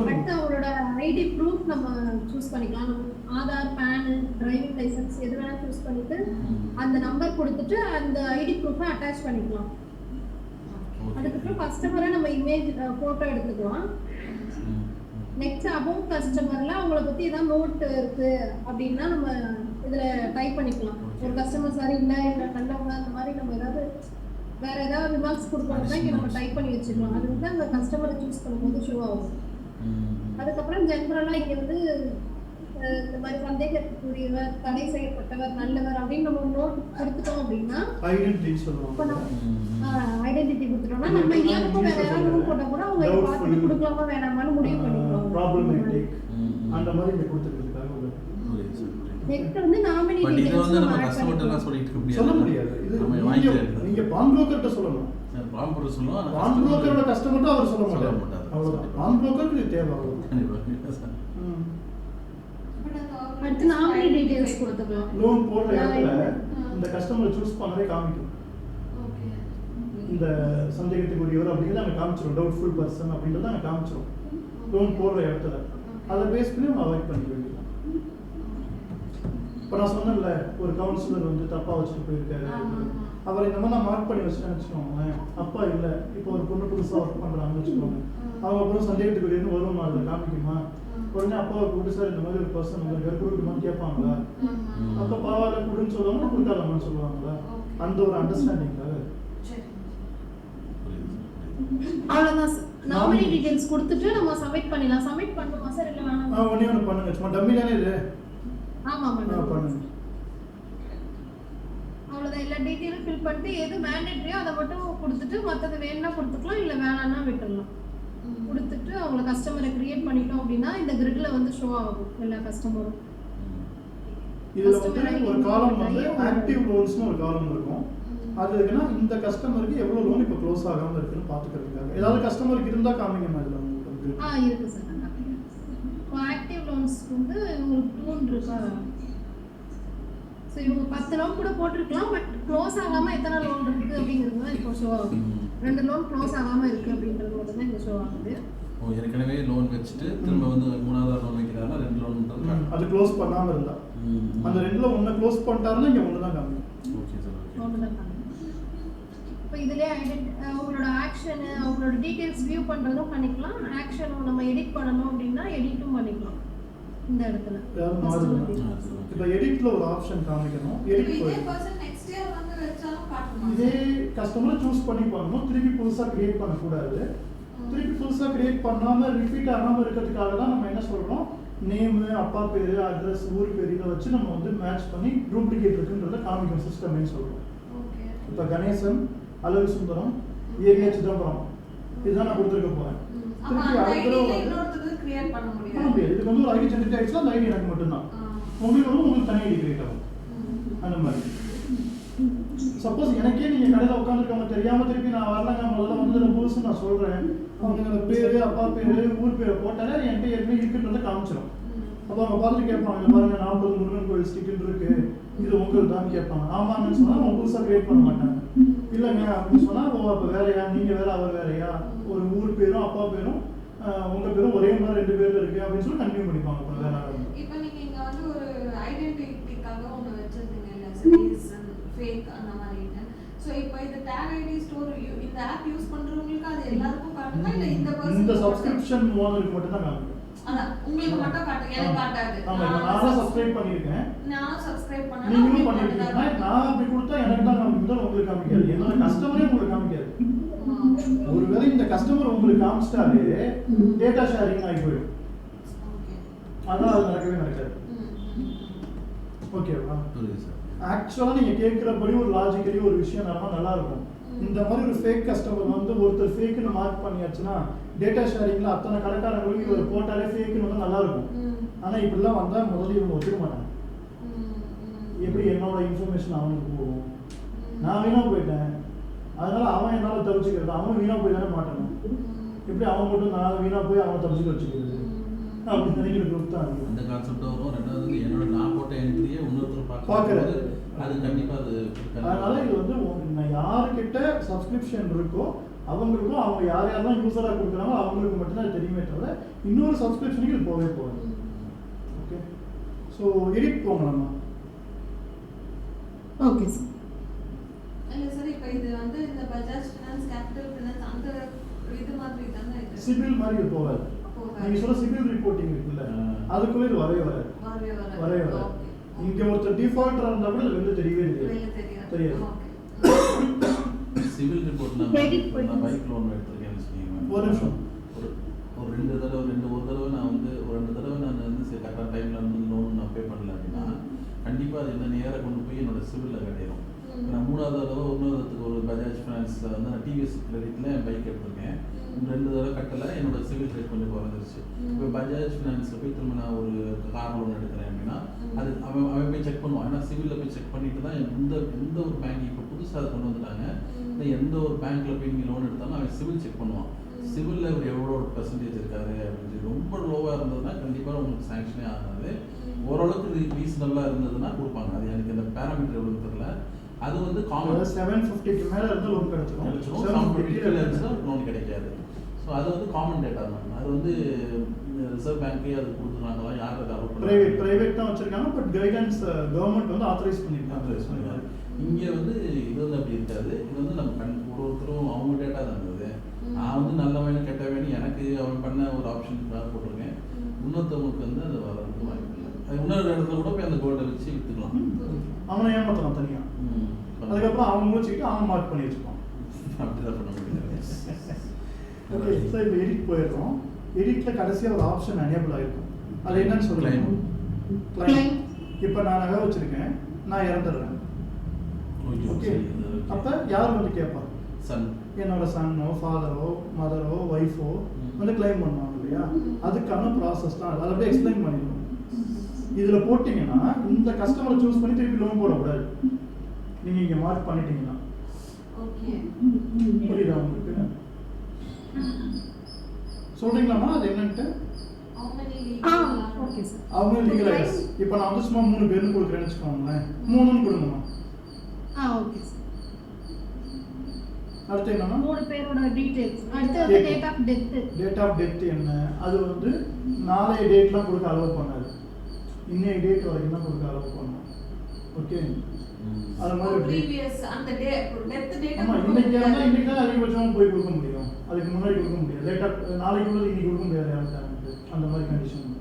அடுத்து அவரோட ஐடி ப்ரூஃப் நம்ம சூஸ் பண்ணிக்கலாம். நம்ம ஆதார், பேன், டிரைவிங் லைசன்ஸ் எது வேணாலும் சூஸ் பண்ணிட்டு அந்த நம்பர் கொடுத்துட்டு அந்த ஐடி ப்ரூஃபை அட்டாச் பண்ணிக்கலாம். அதுக்கப்புறம் கஸ்டமரை நம்ம இமேஜ் ஃபோட்டோ எடுத்துக்கலாம். நெக்ஸ்ட் அபோவ் கஸ்டமர்ல அவங்கள பத்தி ஏதாவது நோட் இருக்கு அப்படின்னா நம்ம இதுல டைப் பண்ணிக்கலாம். ஒரு கஸ்டமர் சாரி இல்ல நல்லவங்க அந்த மாதிரி நம்ம ஏதாவது வேற ஏதாவது ரிமார்க்ஸ் கொடுக்கணும்னா இங்க நம்ம டைப் பண்ணி வச்சுக்கலாம். அது வந்து அந்த கஸ்டமரை சூஸ் பண்ணும்போது ஷோ ஆகும். அதுக்கப்புறம் ஜென்ரலா இங்க வந்து இந்த மாதிரி சந்தேகத்துக்குரியவர், தடை செய்யப்பட்டவர், நல்லவர் அப்படின்னு நம்ம நோட் கொடுத்துட்டோம் அப்படின்னா ஐடென்டிட்டி சொல்லுவாங்க. ஐடென்டிட்டி கொடுத்துட்டோம்னா நம்ம இயல்பும் வேற யாராவது நோட் போட்டா கூட அவங்க பார்த்துட்டு கொடுக்கலாமா வேணாமான்னு முடிவு பண்ணிக்கலாம். ப்ராப்ளமேட்டிக் அந்த மாதிரி இங்க கொடுத்துக்கிறதுக்காக உள்ளது. நெக்ஸ்ட் வந்து நாமினி பட் இது வந்து நம்ம டீடைல்ஸ் கஸ்டமர்ட்டலாம் சொல்லிட்டு இருக்க முடியாது. சொல்ல முடியாது. இது நம்ம நீங்க வாங்கிக்கலாம். நீங்க பான் புரோக்கர்ட்ட சொல்லணும். பான் புரோக்கர் சொல்லுவோம். பான் புரோக்கரோட கஸ்டமர்ட்ட அவர் சொல்ல சொல்ல மாட்டார். மாட்டார். அவ்வளவுதான். பான் புரோக்கருக்கு இது தேவை அவ்வளவுதான். கண்டிப்பா சார். அடுத்து நாமினி டீடைல்ஸ் கொடுத்துக்கலாம். லோன் போடுற இடத்துல இந்த கஸ்டமரை சூஸ் பண்ணவே காமிக்கும். இந்த சந்தேகத்துக்குரியவர் அப்படிங்கிறது அங்கே காமிச்சிடும். டவுட்ஃபுல் பர்சன் அப்படின்றத அங்கே காமிச்சிடும் லோன் போடுற இடத்துல. அதை பேஸ் பண்ணி நம்ம அவாய்ட் பண்ணிக்க வேண்டியது. இப்போ நான் சொன்னேன்ல ஒரு கவுன்சிலர் வந்து தப்பாக வச்சுட்டு போயிருக்காரு, அவர் இந்த மாதிரி நான் மார்க் பண்ணி வச்சுட்டேன்னு வச்சுக்கோங்க. அப்பா இல்லை, இப்போ ஒரு பொண்ணு புதுசாக ஒர்க் பண்ணுறாங்கன்னு வச்சுக்கோங்க. அவங்க அப்புறம் சந்தேகத்துக்குரியன்னு வரும், அதில் காமிக்குமா? உடனே அப்பாவை கூப்பிட்டு சார் இந்த மாதிரி ஒரு பர்சன் வந்து கொடுக்குமான்னு கேட்பாங்களா? அப்போ பரவாயில்ல கொடுன்னு சொல்லுவாங்க, கொடுக்காதமான்னு சொல்லுவாங்களா? அந்த ஒரு அண்டர்ஸ்டாண்டிங்காக அவ்வளவுதான். நாமினி டீடைல்ஸ் கொடுத்துட்டு நம்ம சப்மிட் பண்ணிடலாம். சப்மிட் பண்ணுமா சார் இல்ல வேணாமா? ஒண்ணே ஒன்று பண்ணுங்க. சும்மா டம்மி தானே இது? ஆமா மேடம் பண்ணுங்க. அவ்வளவுதான். எல்லா டீடைலும் ஃபில் பண்ணிட்டு எது மேண்டேட்டரியோ அதை மட்டும் கொடுத்துட்டு மற்றது வேணும்னா கொடுத்துக்கலாம், இல்ல வேணாம்னா விட்டுடலாம். கொடுத்துட்டு அவங்கள கஸ்டமரை கிரியேட் பண்ணிட்டோம் அப்படின்னா இந்த கிரிட்ல வந்து ஷோ ஆகும் எல்லா கஸ்டமரும். இதுல வந்து ஒரு காலம் வந்து ஆக்டிவ் லோன்ஸ்னு ஒரு காலம் இருக்கும். அது இருக்குன்னா இந்த கஸ்டமருக்கு எவ்வளவு லோன் இப்போ க்ளோஸ் ஆகாம இருக்குன்னு பாத்துக்கிறதுக்காக. ஏதாவது கஸ்டமருக்கு இருந்தா காமிங்க இதுல உங்களுக்கு. இருக்கு சார். இப்போ ஆக்டிவ் லோன்ஸ் வந்து உங்களுக்கு லோன் இருக்கா? ஸோ இவங்க 10 லோன் கூட போட்டிருக்கலாம், பட் க்ளோஸ் ஆகாம எத்தனை லோன் இருக்கு அப்படிங்கிறது தான் இப்போ ஷோ ஆகும். 2 லோன் க்ளோஸ் ஆகாம இருக்கு அப்படின்றது மட்டும் தான் இங்க ஷோ ஆகுது. ஏற்கனவே லோன் வச்சுட்டு திரும்ப வந்து 3வது லோன் வைக்கிறாருன்னா 2 லோன் அது க்ளோஸ் பண்ணாம இருந்தா அந்த 2ல ஒண்ணு க்ளோஸ் பண்ணிட்டாருன்னா இங்க ஒண்ணு தான் காமிக்கும். Okay sir. இப்போ இதுலயே அவங்களோட ஆக்ஷன், அவங்களோட டீடைல்ஸ் வியூ பண்றதும் பண்ணிக்கலாம். ஆக்ஷன் நம்ம எடிட் பண்ணணும் அப்படின்னா எடிட்டும் பண்ணிக்கலாம். இந்த இடத்துல இப்போ எடிட்ல ஒரு ஆப்ஷன் காமிக்கணும். எடிட் நெக்ஸ்ட் இயர் வந்து வெச்சாலும் காட்டுமா? இதே கஸ்டமரை சூஸ் பண்ணி பண்ணணும். திருப்பி புதுசா கிரியேட் பண்ண கூடாது. திருப்பி புதுசா கிரியேட் பண்ணாம ரிப்பீட் ஆகாம இருக்கிறதுக்காக தான் நம்ம என்ன சொல்றோம், நேம், அப்பா பேரு, அட்ரஸ், ஊர் பேர் இதை வச்சு நம்ம வந்து மேட்ச் பண்ணி டூப்ளிகேட் இருக்குன்றத காமிக்கும் சிஸ்டம்னு சொல்றோம். இப்போ கணேசன், அழகு சுந்தரம், ஏரியா சிதம்பரம் இதுதான் நான் கொடுத்துருக்க போறேன். திருப்பி அடுத்த கிரியேட் பண்ண முடியாது. இதுக்கு வந்து ஒரு ஐடி ஜெனரேட் ஆயிடுச்சுன்னா அந்த ஐடி எனக்கு மட்டும்தான். உங்களுக்கு வந்து உங்களுக்கு தனி ஐடி கிரியேட் ஆகும். அந்த மாதிரி சப்போஸ் எனக்கே நீங்க கடையில் உட்காந்துருக்கவங்க தெரியாம திருப்பி நான் வரலங்க, முதல்ல வந்து புதுசு நான் சொல்றேன், அவங்க பேரு, அப்பா பேரு, ஊர் பேரை போட்டாலே என்கிட்ட ஏற்கனவே இருக்குன்றத காமிச்சிடும். அப்போ அவங்க பார்த்துட்டு கேட்பாங்க, பாருங்க 40 முருகன் கோயில் ஸ்டிக்கர் இருக்கு, இது உங்களுக்கு தான் கேட்பாங்க. ஆமாங்கன்னு சொன்னா அவங்க புதுசா கிரியேட் பண்ண மாட்டாங்க. இல்லைங்க அப்படின்னு சொன்னா ஓ அப்போ வேறையா, நீங்க வேற அவர் வேறையா, ஒரு ஊர் பேரும் அப்பா பேரும் உங்க பேரும் ஒரே மாதிரி 2 பேர்ல இருக்கு அப்படின்னு சொல்லி கண்டினியூ பண்ணிப்பாங்க. அப்புறம் வேற இப்போ நீங்க இங்க வந்து ஒரு ஐடென்டிட்டிக்காக ஒன்று வச்சிருந்தீங்கல்ல, சீரிஸ் ஃபேக் அந்த மாதிரி. ஸோ இப்போ இந்த டேக் ஐடி ஸ்டோர் இந்த ஆப் யூஸ் பண்றவங்களுக்கு அது எல்லாருக்கும் காட்டுமா இல்ல இந்த பர்சன் இந்த சப்ஸ்கிரிப்ஷன் ஓனருக்கு மட்டும் தான் காட்டுது? அதான் உங்களுக்கு மட்டும் காட்டுங்க, எனக்கு காட்டாது. ஆமா, நான் சப்ஸ்கிரைப் பண்ணிருக்கேன், நானும் சப்ஸ்கிரைப் பண்ணேன், நீங்களும் பண்ணிருக்கீங்க. நான் அப்படி கொடுத்தா எனக்கு தான் காமிக்குது, உங்களுக்கு காமிக்காது. என்னோட கஸ்டமரே உங்களுக்கு காமிக்காது. ஒருவேளை இந்த கஸ்டமர் உங்களுக்கு காமிச்சிட்டாலே டேட்டா ஷேரிங் ஆகி போயிடும். அதான் அது நடக்கவே நடக்காது. ஓகேவா? ஆக்சுவலா நீங்க கேட்கிறபடி ஒரு லாஜிக்கலி ஒரு விஷயம் நல்லா இருக்கும். இந்த மாதிரி ஒரு ஃபேக் கஸ்டமர் வந்து ஒருத்தர் ஃபேக்னு மார்க் பண்ணியாச்சுன்னா டேட்டா ஷேரிங்ல அத்தனை கடைக்காரங்களுக்கு இவர் போட்டாலே ஃபேக்னு வந்து நல்லா இருக்கும். ஆனா இப்படிலாம் வந்தா முதல்ல இவங்க ஒத்துக்க மாட்டாங்க. எப்படி என்னோட இன்ஃபர்மேஷன் அவனுக்கு போகும், நான் வீணா போயிட்டேன், அதனால அவன் என்னால தவிச்சுக்கிறது, அவன் வீணா போய் தானே மாட்டணும். எப்படி அவன் மட்டும் நான் வீணா போய் அவனை தவிச்சுக்க வச்சுக்கிறது அப்படின்னு நினைக்கிற குரூப் தான் அந்த கான்செப்ட் வரும். ரெண்டாவது என்னோட நான் போட்ட என்ட்ரியே இன்னொருத்தர் பார்க்கறது, அது கண்டிப்பா அது. அதனால இது வந்து யாருக்கிட்ட சப்ஸ்கிரிப்ஷன் இருக்கோ அவங்களுக்கும், அவங்க யார் யாரெல்லாம் யூஸரா கொடுக்குறாங்களோ அவங்களுக்கு மட்டும்தான் அது தெரியுமே தவிர இன்னொரு சப்ஸ்கிரிப்ஷனுக்கு இது போகவே போகாது. ஓகே, ஸோ எடிட் போங்களாமா? Okay sir. இல்ல சார், இப்போ இது வந்து இந்த பஜாஜ் ஃபினான்ஸ், கேபிட்டல் ஃபினான்ஸ் அந்த இது மாதிரி தானே இது சிபில் மாதிரி இது போகாது. நீங்க சொல்ற சிவில் ரிப்போர்ட்டிங் இருக்குல்ல அதுக்குள்ள இது வரவே வராது. இங்க ஒருத்தர் டிஃபால்ட்டரா இருந்தா கூட வெளில தெரியவே தெரியாது. சிவில் ரிப்போர்ட் நான் பைக் லோன் எடுத்திருக்கேன்னு வச்சுக்கோங்க. ஒரு நிமிஷம். ஒரு ரெண்டு தடவை நான் வந்து கரெக்டான டைம்ல வந்து லோன் நான் பே பண்ணல அப்படின்னா கண்டிப்பா அது என்ன நேராக கொண்டு போய் என்னோட சிவில்ல கட்டிடும். நான் மூணாவது தடவை ஒரு பஜாஜ் ஃபினான்ஸ்ல வந்து நான் டிவிஎஸ் கிரெடிட்ல என் பைக் எடுத்திருக்கேன். 2 தடவை கட்டல, என்னோட சிவில் ரேட் கொஞ்சம் குறைஞ்சிருச்சு. இப்போ பஜாஜ் ஃபினான்ஸ்ல போய் திரும்ப நான் ஒரு கார் லோன் எடுக்கிறேன் அப்படின்னா அது அவன் போய் செக் பண்ணுவான். ஏன்னா சிவில்ல போய் செக் பண்ணிட்டு தான் எந்த ஒரு பேங்க் இப்போ புதுசாக அதை கொண்டு வந்துட்டாங்க. எந்த ஒரு பேங்க்ல போய் நீங்கள் லோன் எடுத்தாலும் அவன் சிவில் செக் பண்ணுவான். சிவில்ல அவர் எவ்வளோ பர்சன்டேஜ் இருக்காரு அப்படின்னு ரொம்ப லோவாக இருந்ததுன்னா கண்டிப்பாக உங்களுக்கு சாங்ஷனே ஆகாது. ஓரளவுக்கு ரீசனபிளாக இருந்ததுன்னா கொடுப்பாங்க. அது எனக்கு இந்த பேராமீட்டர் எவ்வளோ தெரியல. அது வந்து காமன் 750க்கு மேல இருந்து லோன் கிடைச்சிரும். 750 கீழ இருந்தா லோன் கிடைக்காது. ஸோ அது வந்து காமன் டேட்டா தான். அது வந்து ரிசர்வ் பேங்க்கே அது கொடுத்துருக்காங்களா, யார் அதை அலோவ் பண்ணுறாங்க? பிரைவேட் தான் வச்சிருக்காங்க. பட் கைடன்ஸ் கவர்மெண்ட் வந்து ஆத்தரைஸ் பண்ணியிருக்காங்க. இங்கே வந்து இது வந்து அப்படி இருக்காது. இது வந்து நம்ம ஒருத்தரும் அவங்க டேட்டா தான் இருந்தது. நான் வந்து நல்லவன் கெட்டவன் எனக்கு அவன் பண்ண ஒரு ஆப்ஷனுக்காக போட்டிருக்கேன். இன்னொருத்தவங்களுக்கு வந்து அது வரதுக்கு வாய்ப்பு இல்லை. அது இன்னொரு இடத்துல கூட போய் அந்த கோல்டை வச்சு விற்றுக்கலாம். அவனை ஏமாத்தலாம் தனியா. அதுக்கப்புறம் அவங்க முடிச்சுக்கிட்டு அவன் மார்க் பண்ணி வச்சுப்பான். அப்படிதான் பண்ண முடியாது. ஓகே, ஸோ இப்போ எடிட் போயிடுறோம். எடிட்ல கடைசியாக ஒரு ஆப்ஷன் எனேபிள் ஆகிருக்கும். அது என்னன்னு சொல்லுங்க. கிளைம். இப்போ நான் நகை வச்சிருக்கேன், நான் இறந்துடுறேன். ஓகே, அப்போ யார் வந்து கேட்பாங்க? சன். என்னோட சன்னோ ஃபாதரோ மதரோ ஒய்ஃபோ வந்து கிளைம் பண்ணுவாங்க இல்லையா? அதுக்கான ப்ராசஸ் தான். அதை அப்படியே எக்ஸ்பிளைன் பண்ணிடணும். இதில் போட்டிங்கன்னா இந்த கஸ்டமரை சூஸ் பண்ணி திருப்பி லோன் போடக்கூடாது. நீங்கள் இங்கே மார்க் பண்ணிட்டீங்கன்னா புரியுதா உங்களுக்கு? சொல்றீங்களாமா அது என்னன்ட்டு? அவங்க லீகலைஸ். இப்போ நான் வந்து சும்மா 3 பேர்னு கொடுக்குறேன்னு வச்சுக்கோங்களேன். 3ன்னு கொடுங்கம்மா. Okay sir. அடுத்து என்னன்னா 3 பேரோட டீடைல்ஸ். அடுத்து date of death. Date of death என்ன? அது வந்து நாளைய டேட்லாம் கொடுக்க அலோவ் பண்ணாது. இன்னைய டேட் வரைக்கும் தான் கொடுக்க அலோவ் பண்ணும். ஓகே, அது மாதிரி ப்ரீவியஸ் அந்த டெத் டேட். ஆமா, இன்னைக்கு தான் அதிகபட்சமா போய் கொடுக்க முடியும். அதுக்கு முன்னாடி கொடுக்க முடியாது. லேட்டா நாளைக்கு உள்ளது இன்னைக்கு கொடுக்க முடியாது யாருக்கு. அந்த மாதிரி கண்டிஷன்.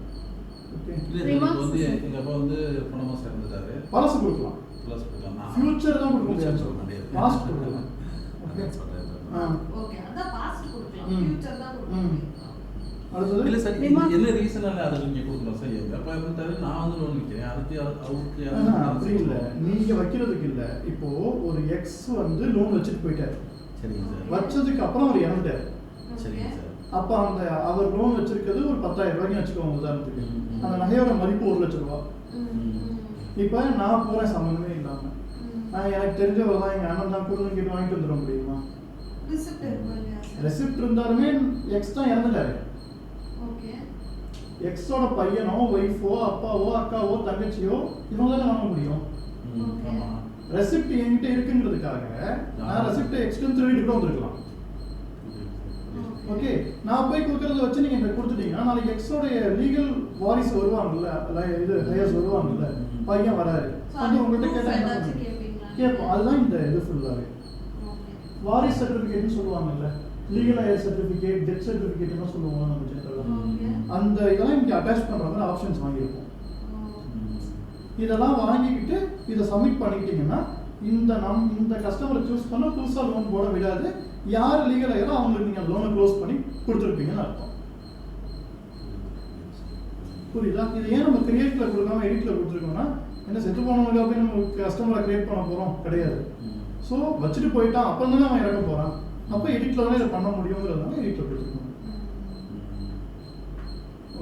ஓகே, இப்போ வந்து எங்க அப்பா வந்து பணமா சேர்ந்துட்டாரு. பழசு கொடுக்கலாம். ப்ளஸ் கொடுக்கலாம். ஃபியூச்சர் தான் கொடுக்க முடியாது. சொல்ல முடியாது. பாஸ்ட் கொடுக்கலாம். ஓகே சொல்றேன். ஓகே, அத பாஸ்ட் கொடுக்கலாம். ஃபியூச்சர் தான் கொடுக்கலாம். அடுத்து இல்ல சார், என்ன ரீசனால அதை நீங்க கொடுக்கலாம் சார்? எங்க அப்பா இருந்தாரு, நான் வந்து லோன் நிக்கிறேன். அதுக்கு அவருக்கு அப்படி இல்ல, நீங்க வைக்கிறதுக்கு இல்ல. இப்போ ஒரு எக்ஸ் வந்து லோன் வச்சுட்டு போயிட்டாரு. சரிங்க சார். வச்சதுக்கு அப்புறம் அவர் இறந்துட்டாரு. சரிங்க சார். அப்ப அந்த அவர் லோன் வச்சிருக்கிறது ஒரு 10,000 ரூபாய்க்கு வச்சுக்கோங்க உதாரணத்துக்கு. அந்த நகையோட மதிப்பு 1 லட்சம் ரூபாய். இப்ப நான் போறேன் சம்பந்தமே இல்லாம, எனக்கு தெரிஞ்சவர் தான் எங்க அண்ணன் தான் கொடுன்னு கேட்டு வாங்கிட்டு வந்துட முடியுமா? ரெசிப்ட் இருந்தாலுமே எக்ஸ் தான் இறந்துட்டாரு. எக்ஸோட பையனோ ஒய்ஃபோ அப்பாவோ அக்காவோ தங்கச்சியோ இவங்க தானே வாங்க முடியும். ரெசிப்ட் என்கிட்ட இருக்குங்கிறதுக்காக நான் ரெசிப்ட் எக்ஸ்டன் திருடிட்டு கூட வந்துருக்கலாம். ஓகே, நான் போய் கொடுக்கறத வச்சு நீங்க எனக்கு கொடுத்துட்டீங்கன்னா நாளைக்கு எக்ஸோட லீகல் வாரிஸ் வருவாங்கல்ல, இது ஹையர்ஸ் வருவாங்கல்ல, பையன் வராரு அது உங்கள்கிட்ட கேட்டா கேட்போம். அதுதான் இந்த இது ஃபுல்லாவே வாரிஸ் சர்டிஃபிகேட்னு சொல்லுவாங்கல்ல, லீகல் ஹையர் சர்டிஃபிகேட், டெத் சர்டிஃபிகேட்னு சொல்லுவாங்க நம்ம ஜெனரலா. அந்த இதெல்லாம் இங்கே அட்டாச் பண்ணுற மாதிரி ஆப்ஷன்ஸ் வாங்கியிருக்கோம். இதெல்லாம் வாங்கிக்கிட்டு இதை சப்மிட் பண்ணிக்கிட்டீங்கன்னா இந்த கஸ்டமரை சூஸ் பண்ண புதுசாக லோன் போட விடாது. யார் லீகல் ஆகிறோ அவங்களுக்கு நீங்கள் லோனை க்ளோஸ் பண்ணி கொடுத்துருப்பீங்கன்னு அர்த்தம். புரியுதா? இது ஏன் நம்ம கிரியேட்டில் கொடுக்காம எடிட்டில் கொடுத்துருக்கோம்னா, என்ன செத்து போனவங்களுக்கு அப்படி நம்ம கஸ்டமரை கிரியேட் பண்ண போகிறோம் கிடையாது. ஸோ வச்சுட்டு போயிட்டான், அப்போ தானே அவன் இறக்க போகிறான். அப்போ எடிட்டில் தானே இதை பண்ண முடியுங்கிறதுனால எடிட்டில் கொடுத்துருக்கோம்.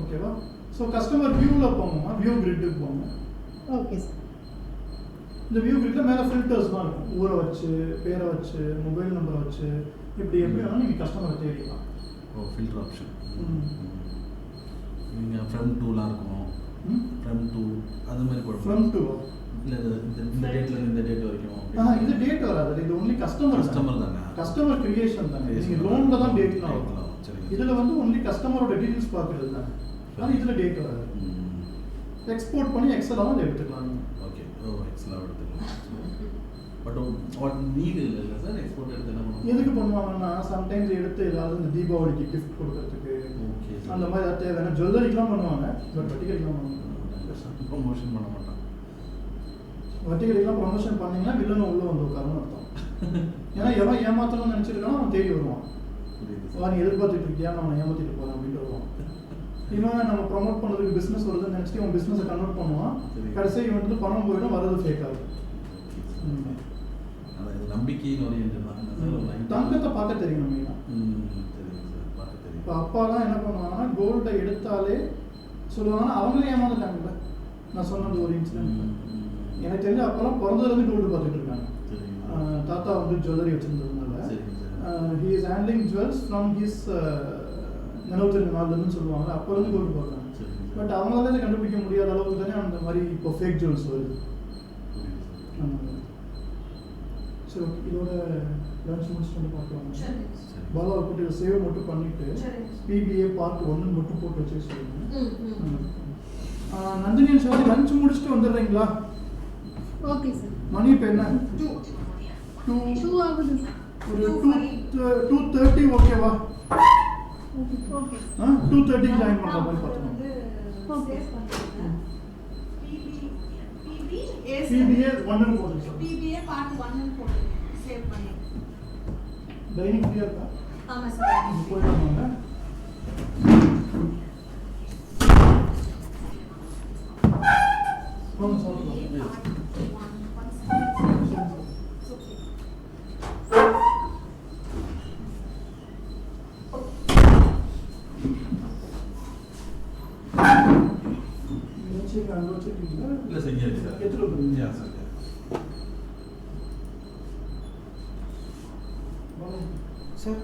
ஓகேவா? ஸோ கஸ்டமர் வியூவில் போங்கம்மா, வியூ கிரிட்டுக்கு போங்க. Okay sir. இந்த வியூ கிரிட்டில் மேலே ஃபில்டர்ஸ்லாம் இருக்கும். ஊரை வச்சு, பேரை வச்சு, மொபைல் நம்பரை வச்சு, இப்படி எப்படி வேணாலும் நீங்கள் கஸ்டமரை தேடிக்கலாம். ஓ, ஃபில்டர் ஆப்ஷன். நீங்கள் ஃப்ரம் டூலாம் இருக்கும். ஃப்ரம் டூ அது மாதிரி போடுவோம். ஃப்ரம் டூ இல்லை, இந்த டேட்டில் இந்த டேட் வரைக்கும். இது டேட் வராது. இது ஒன்லி கஸ்டமர் தானே, கஸ்டமர் கிரியேஷன் தானே. நீங்கள் லோனில் தான் டேட்லாம் இருக்கலாம். சரி, இதில் வந்து ஒன்லி கஸ்டமரோட டீட்டெயில்ஸ் பார்க்குறது தானே. ஆனால் இதில் டேட் வராது. எக்ஸ்போர்ட் பண்ணி எக்ஸலாக வந்து எடுத்துக்கலாம். ஓகே, எக்ஸலாக எடுத்துக்கலாம். பட் வாட் நீட் இல்லை சார், எக்ஸ்போர்ட் எடுத்து என்ன பண்ணுவோம்? எதுக்கு பண்ணுவாங்கன்னா சம்டைம்ஸ் எடுத்து ஏதாவது இந்த தீபாவளிக்கு கிஃப்ட் கொடுக்கறதுக்கு, ஓகே அந்த மாதிரி ஏதாவது தேவையான ஜுவல்லரிக்கெலாம் பண்ணுவாங்க, பட் வட்டிகடிக்கெலாம் பண்ணுவாங்க. ப்ரொமோஷன் பண்ண மாட்டான். வட்டிகடிக்கெலாம் ப்ரொமோஷன் பண்ணிங்கன்னா வில்லனும் உள்ளே வந்து உட்காரன்னு அர்த்தம். ஏன்னா எவன் ஏமாத்தணும்னு நினச்சிருக்கானோ அவன் தேடி வருவான். நீ எதிர்பார்த்துட்டு இருக்கியா, நான் அவனை ஏமாற்றிட்டு போகிறேன் அப்படின்ட்டு வருவான். இவன் நம்ம ப்ரொமோட் பண்ணுறதுக்கு பிஸ்னஸ் வருதுன்னு நினச்சிட்டு இவன் பிஸ்னஸை கன்வெர்ட் பண்ணுவான். கடைசி இவன் வந்து பணம் போயிடும், வரது ஃபேக் ஆகுது. நம்பிக்கைன்னு ஒரு தங்கத்தை பார்க்க தெரியும் மெயினாக. இப்போ அப்பாலாம் என்ன பண்ணுவாங்கன்னா கோல்டை எடுத்தாலே சொல்லுவாங்கன்னா அவங்களே ஏமாந்துட்டாங்கல்ல. நான் சொன்னது ஒரு இன்சிடென்ட். எனக்கு தெரிஞ்ச அப்போலாம் பிறந்ததுலேருந்து கோல்டு பார்த்துட்டு இருக்காங்க. தாத்தா வந்து ஜுவல்லரி வச்சுருந்ததுனால he is handling jewels from his நிலவுத்திருந்த நாள்லன்னு சொல்லுவாங்க. அப்போ இருந்து கோல்டு பார்க்குறாங்க. பட் அவங்களால கண்டுபிடிக்க முடியாத அளவுக்கு தானே அந்த மாதிரி இப்போ ஃபேக் ஜுவல்ஸ் வருது. சரி, இதோட லன்ச் முடிச்சுட்டு வந்து பார்க்கலாம். பாலாவை போட்டு சேவ் மட்டும் பண்ணிட்டு பிபிஏ பார்ட் 1 மட்டும் போட்டு வச்சு சொல்லுங்க. நந்தினி சார் லஞ்ச் முடிச்சுட்டு வந்துடுறீங்களா? Okay sir. மணி இப்போ என்ன? 2 ஆகுது. ஒரு 2:30 ஓகேவா? ஓகே. 2:30 ஜாயின் பண்ணுற மாதிரி பார்த்துக்கோங்க. ஓகே. பிபிஏ 1 போடுங்க சார். PBA பார்ட் 1 போடுங்க, சேவ் பண்ணி. டைனிங் ஃப்ரீயா இருக்கா? ஆமா சார். போயிடலாமாங்க? வாங்க சாப்பிடலாம். அங்கே வச்சுருக்கீங்களா? இல்லை செஞ்சாச்சு சார். எடுத்துகிட்டு வந்துருங்க சார். சார்